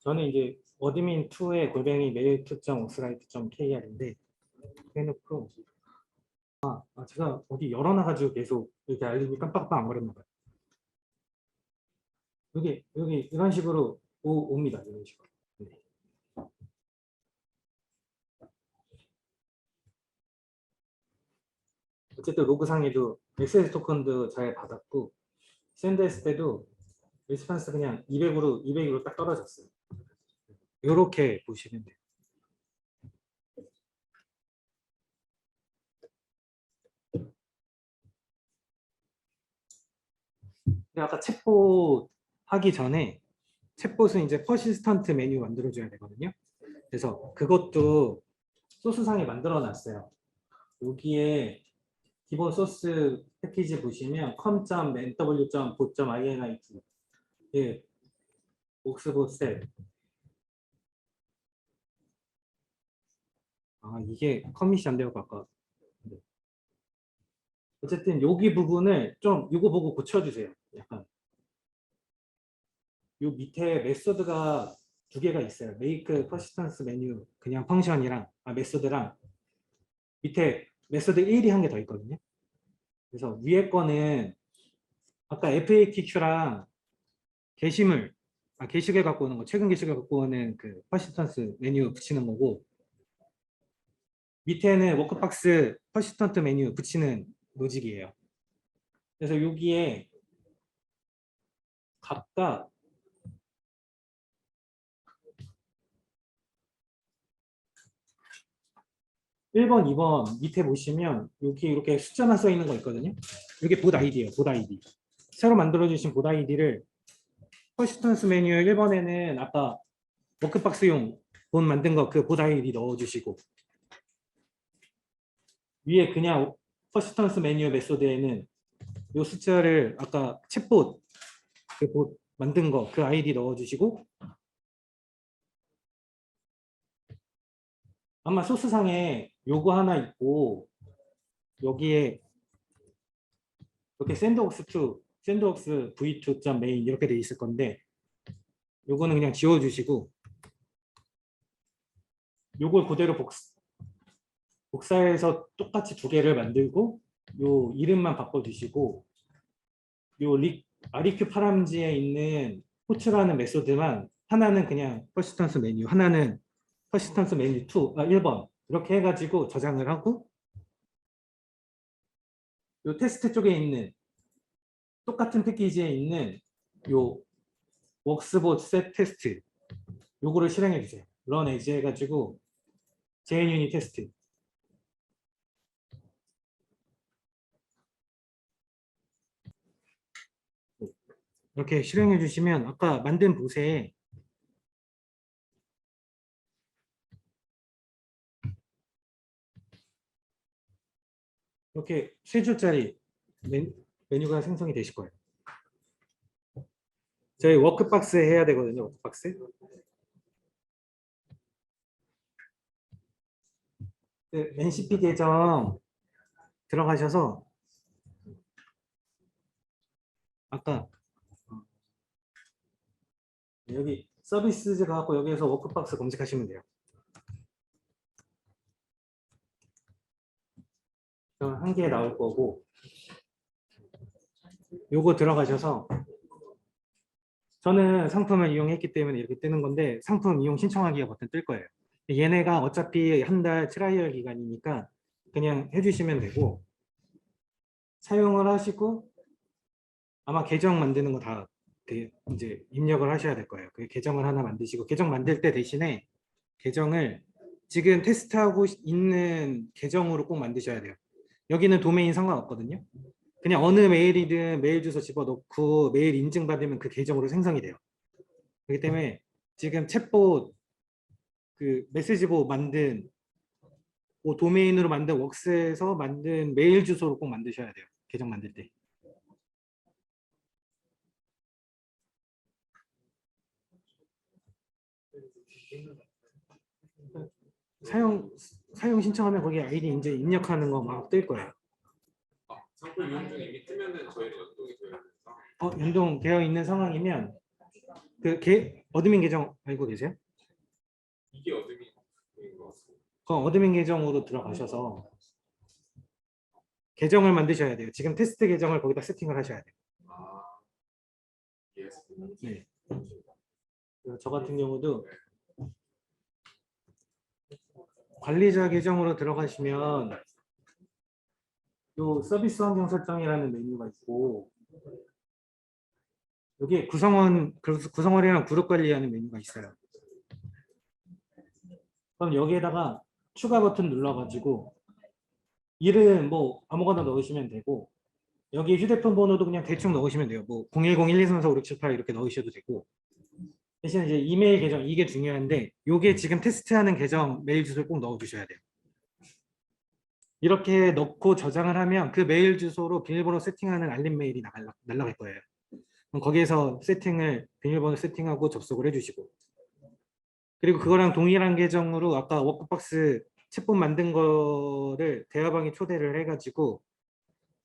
저는 이제 어드민2의 골뱅이 mail2.oxlite.kr인데 해놓고 제가 어디 열어놔가지고 계속 이렇게 알림이 깜빡깜빡 안 거렸나 봐요. 여기 이런 식으로 옵니다. 이런 식으로. 네. 어쨌든 로그상에도 액세스 토큰도 잘 받았고 샌드했을 때도 리스판스 그냥 200으로 딱 떨어졌어요. 이렇게 보시면 돼요. 근데 아까 챗봇 하기 전에 챗봇은 이제 퍼시스턴트 메뉴 만들어줘야 되거든요. 그래서 그것도 소스상에 만들어 놨어요. 여기에 기본 소스 패키지 보시면 com.nw.bot.init 예, 옥스보셀 이게 커밋이 안 되고 아까 네. 어쨌든 여기 부분을 좀 이거 보고 고쳐주세요. 약간 요 밑에 메소드가 두 개가 있어요. make persistence 메뉴 그냥 펑션이랑 메소드랑 밑에 메소드 1이 한 개 더 있거든요. 그래서 위에 거는 아까 FAQ랑 게시물 게시글 갖고 오는 거 최근 게시글 갖고 오는 그 퍼시스턴스 메뉴 붙이는 거고 밑에는 워크박스 퍼시스턴트 메뉴 붙이는 로직이에요. 그래서 여기에 각각 1번, 2번 밑에 보시면 여기 이렇게 숫자만 써 있는 거 있거든요. 이게 봇 아이디예요. 봇 아이디. 새로 만들어주신 봇 아이디를 퍼시스턴스 메뉴 1번에는 아까 워크박스용 봇 만든 거 그 봇 아이디 넣어주시고 위에 그냥 퍼시스턴스 메뉴 메소드에는 이 숫자를 아까 챗봇 그 봇 만든 거 그 아이디 넣어주시고 아마 소스상에 요거 하나 있고 여기에 이렇게 샌드박스 v2.main 이렇게 돼 있을 건데 요거는 그냥 지워주시고 요걸 그대로 복사해서 똑같이 두 개를 만들고 요 이름만 바꿔주시고 요 REQ 파람지에 있는 호출하는 메소드만 하나는 그냥 퍼시스턴스 메뉴, 하나는 퍼시스턴스 메뉴 1번 이렇게 해가지고 저장을 하고 요 테스트 쪽에 있는 똑같은 패키지에 있는 요 웍스봇 셋 테스트 요거를 실행해 주세요. 런 에지 해가지고 JUnit 테스트 이렇게 실행해 주시면 아까 만든 보세에 이렇게 3줄짜리 메뉴가 생성이 되실 거예요. 저희 워크박스 해야 되거든요. 워크박스. NCP 계정 들어가셔서 아까 여기 서비스즈 가갖고 여기에서 워크박스 검색하시면 돼요. 그럼 한 개 나올 거고 요거 들어가셔서 저는 상품을 이용했기 때문에 이렇게 뜨는 건데 상품 이용 신청하기가 버튼 뜰 거예요. 얘네가 어차피 한 달 트라이얼 기간이니까 그냥 해주시면 되고 사용을 하시고 아마 계정 만드는 거 다 이제 입력을 하셔야 될 거예요. 그 계정을 하나 만드시고 계정 만들 때 대신에 계정을 지금 테스트하고 있는 계정으로 꼭 만드셔야 돼요. 여기는 도메인 상관없거든요. 그냥 어느 메일이든 메일 주소 집어넣고 메일 인증받으면 그 계정으로 생성이 돼요. 그렇기 때문에 지금 챗봇 그 메시지보 만든 도메인으로 만든 웍스에서 만든 메일 주소로 꼭 만드셔야 돼요. 계정 만들 때. 사용 신청하면 거기 아이디 이제 입력하는 거 막 뜰 거예요. 상품 이용 중에 이미 뜨면은 저희는 연동이 되어 있는 상황. 연동되어 있는 상황이면 그 어드민 계정 알고 계세요? 이게 어드민인 것 같습니다. 그 어드민 계정으로 들어가셔서 계정을 만드셔야 돼요. 지금 테스트 계정을 거기다 세팅을 하셔야 돼요. 아, 예스. 네. 저 같은 경우도 관리자 계정으로 들어가시면 요 서비스 환경 설정이라는 메뉴가 있고 여기 구성원이랑 그룹 관리하는 메뉴가 있어요. 그럼 여기에다가 추가 버튼 눌러가지고 이름 뭐 아무거나 넣으시면 되고 여기 휴대폰 번호도 그냥 대충 넣으시면 돼요. 뭐 010-1234-5678 이렇게 넣으셔도 되고 대신 이제 이메일 계정 이게 중요한데 이게 지금 테스트하는 계정 메일 주소를 꼭 넣어주셔야 돼요. 이렇게 넣고 저장을 하면 그 메일 주소로 비밀번호 세팅하는 알림 메일이 날라갈 거예요. 그럼 거기에서 비밀번호 세팅하고 접속을 해주시고 그리고 그거랑 동일한 계정으로 아까 워크박스 챗봇 만든 거를 대화방에 초대를 해가지고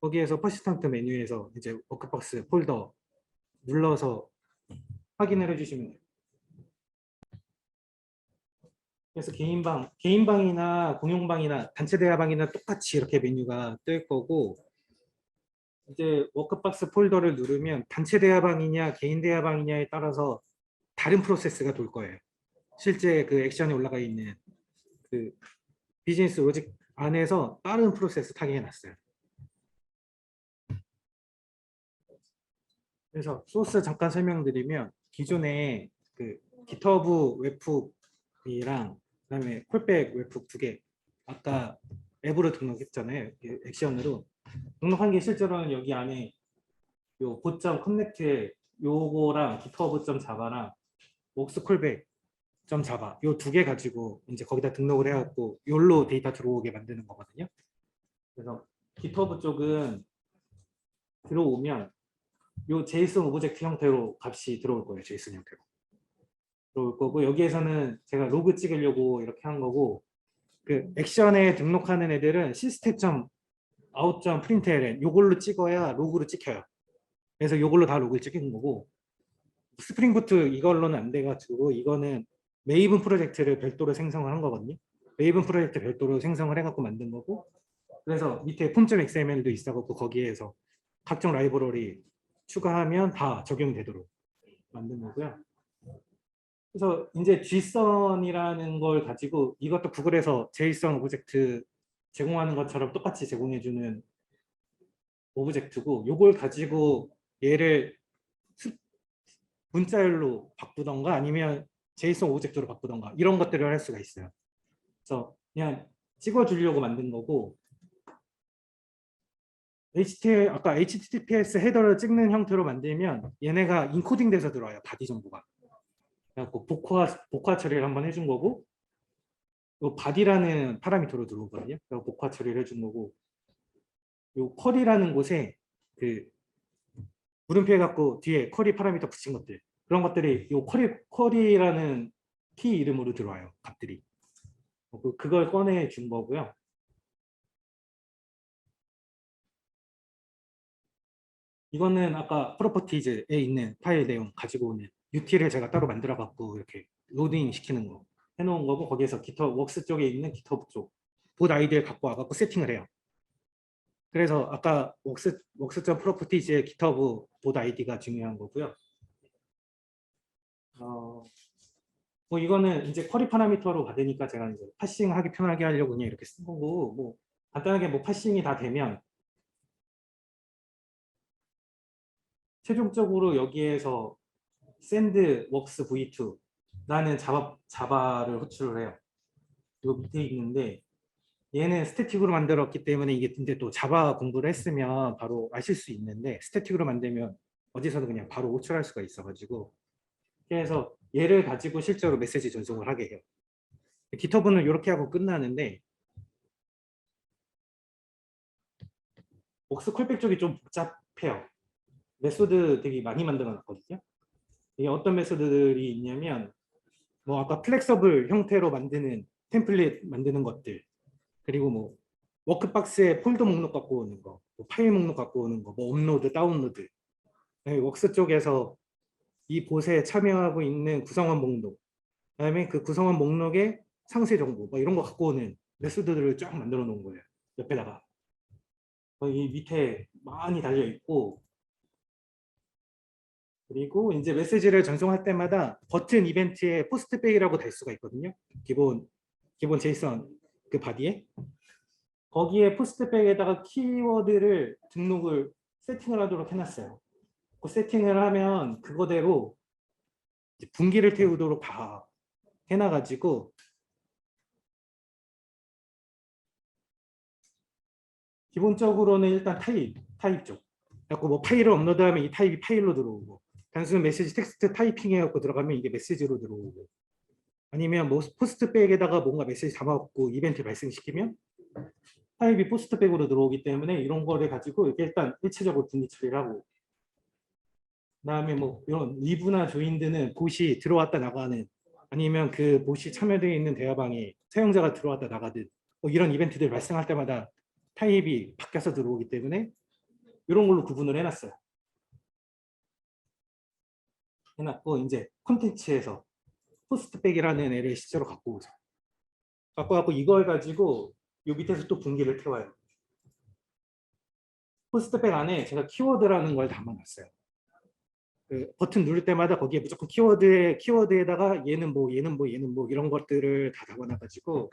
거기에서 퍼시스턴트 메뉴에서 이제 워크박스 폴더 눌러서 확인을 해주시면 돼요. 그래서 개인방이나 공용방이나 단체 대화방이나 똑같이 이렇게 메뉴가 뜰 거고 이제 워크박스 폴더를 누르면 단체 대화방이냐 개인 대화방이냐에 따라서 다른 프로세스가 돌 거예요. 실제 그 액션에 올라가 있는 그 비즈니스 로직 안에서 다른 프로세스 타게 해놨어요. 그래서 소스 잠깐 설명드리면 기존에 그 GitHub 웹훅이랑 그다음에 콜백 웹훅 2개 아까 앱으로 등록했잖아요. 액션으로 등록한 게 실제로는 여기 안에 요 bot.connect에 요거랑 github.java랑 workscallback.java 요 두 개 가지고 이제 거기다 등록을 해갖고 요로 데이터 들어오게 만드는 거거든요. 그래서 GitHub 쪽은 들어오면 요 JSON 오브젝트 형태로 값이 들어올 거예요. JSON 형태로 들어올 거고 여기에서는 제가 로그 찍으려고 이렇게 한 거고 그 액션에 등록하는 애들은 system.out.println 요걸로 찍어야 로그로 찍혀요. 그래서 요걸로 다 로그를 찍은 거고 스프링 부트 이걸로는 안 돼가지고 이거는 메이븐 프로젝트를 별도로 생성을 한 거거든요. 메이븐 프로젝트 별도로 생성을 해갖고 만든 거고, 그래서 밑에 폼.xml도 있어갖고 거기에서 각종 라이브러리 추가하면 다 적용되도록 만든 거고요. 그래서 이제 JSON이라는 걸 가지고 이것도 구글에서 JSON 오브젝트 제공하는 것처럼 똑같이 제공해주는 오브젝트고, 요걸 가지고 얘를 문자열로 바꾸던가 아니면 JSON 오브젝트로 바꾸던가 이런 것들을 할 수가 있어요. 그래서 그냥 찍어주려고 만든 거고, 아까 HTTPS 헤더를 찍는 형태로 만들면 얘네가 인코딩 돼서 들어와요. 바디 정보가. 그래갖고 복화 처리를 한번 해준 거고, 요 바디라는 파라미터로 들어오거든요. 그래서 복화 처리를 해준 거고, 요 쿼리라는 곳에 그 물음표 해갖고 뒤에 쿼리 파라미터 붙인 것들, 그런 것들이 요 쿼리라는 키 이름으로 들어와요. 값들이. 그걸 꺼내 준 거고요. 이거는 아까 프로퍼티즈에 있는 파일 내용 가지고 오는 util을 제가 따로 만들어 갖고 이렇게 로딩 시키는 거 해놓은 거고, 거기에서 GitHub 웍스 쪽에 있는 GitHub 쪽 보드 아이디를 갖고 와갖고 세팅을 해요. 그래서 아까 웍스 프로퍼티즈의 GitHub 보드 아이디가 중요한 거고요. 뭐 이거는 이제 쿼리 파라미터로 받으니까 제가 이제 파싱하기 편하게 하려고 그냥 이렇게 쓴 거고, 뭐 간단하게 뭐 파싱이 다 되면 최종적으로 여기에서 send works v2라는 자바를 호출을 해요. 이거 밑에 있는데 얘는 스태틱으로 만들었기 때문에 이게 근데 또 자바 공부를 했으면 바로 아실 수 있는데, 스태틱으로 만들면 어디서든 그냥 바로 호출할 수가 있어가지고, 그래서 얘를 가지고 실제로 메시지 전송을 하게 해요. GitHub는 이렇게 하고 끝나는데, works 콜백 쪽이 좀 복잡해요. 메소드 되게 많이 만들어 놨거든요. 이게 어떤 메소드들이 있냐면, 뭐 아까 플렉서블 형태로 만드는 템플릿 만드는 것들, 그리고 뭐 워크박스에 폴더 목록 갖고 오는 거, 뭐 파일 목록 갖고 오는 거, 뭐 업로드, 다운로드, 웍스 쪽에서 이 봇에 참여하고 있는 구성원 목록, 그다음에 그 구성원 목록의 상세 정보, 뭐 이런 거 갖고 오는 메소드들을 쫙 만들어 놓은 거예요. 옆에다가 이 밑에 많이 달려 있고, 그리고 이제 메시지를 전송할 때마다 버튼 이벤트에 포스트백이라고 달 수가 있거든요. 기본 JSON 그 바디에, 거기에 포스트백에다가 키워드를 등록을 세팅을 하도록 해놨어요. 그 세팅을 하면 그거대로 이제 분기를 태우도록 다 해놔가지고, 기본적으로는 일단 타입 쪽. 그래갖고 뭐 파일을 업로드하면 이 타입이 파일로 들어오고, 단순 메시지 텍스트 타이핑 해갖고 들어가면 이게 메시지로 들어오고, 아니면 뭐 포스트백에다가 뭔가 메시지 담아갖고 이벤트 발생시키면 타입이 포스트백으로 들어오기 때문에 이런 거를 가지고 이렇게 일단 일체적으로 분리 처리를 하고, 그다음에 뭐 이런 리브나 조인드는 봇이 들어왔다 나가는, 아니면 그 봇이 참여되어 있는 대화방에 사용자가 들어왔다 나가듯 뭐 이런 이벤트들 발생할 때마다 타입이 바뀌어서 들어오기 때문에 이런 걸로 구분을 해놨어요. 해놨고, 이제 콘텐츠에서 포스트백이라는 애를 실제로 갖고 오죠. 갖고 이걸 가지고 요 밑에서 또 분기를 태워요. 포스트백 안에 제가 키워드라는 걸 담아놨어요. 그 버튼 누를 때마다 거기에 무조건 키워드에다가 얘는 뭐 이런 것들을 다 담아놔가지고,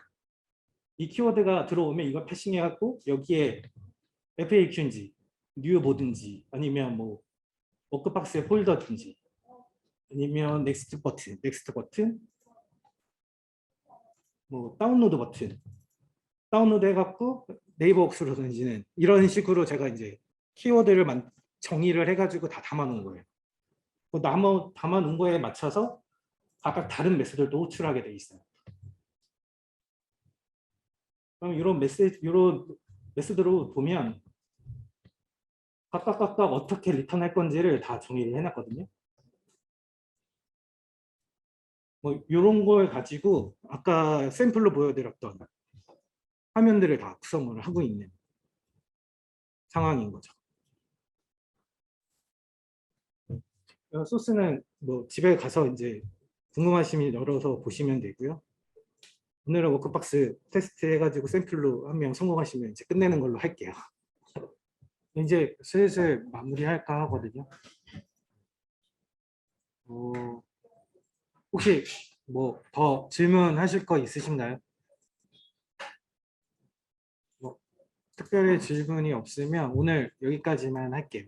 이 키워드가 들어오면 이걸 패싱해갖고 여기에 FAQ인지 뉴 뭐든지, 아니면 뭐 워크박스에 폴더든지, 아니면 넥스트 버튼, 뭐 다운로드 버튼, 다운로드 해갖고 네이버 웍스로 던지는, 이런 식으로 제가 이제 키워드를 정의를 해가지고 다 담아놓은 거예요. 담아놓은 거에 맞춰서 각각 다른 메소드를 또 호출하게 돼 있어요. 그럼 이런 메소드로 보면 각각 어떻게 리턴할 건지를 다 정의를 해놨거든요. 뭐 이런 걸 가지고 아까 샘플로 보여드렸던 화면들을 다 구성을 하고 있는 상황인 거죠. 소스는 뭐 집에 가서 이제 궁금하시면 열어서 보시면 되고요. 오늘은 워크박스 테스트 해가지고 샘플로 한 명 성공하시면 이제 끝내는 걸로 할게요. 이제 슬슬 마무리할까 하거든요. 혹시 뭐 더 질문하실 거 있으신가요? 뭐 특별히 질문이 없으면 오늘 여기까지만 할게요.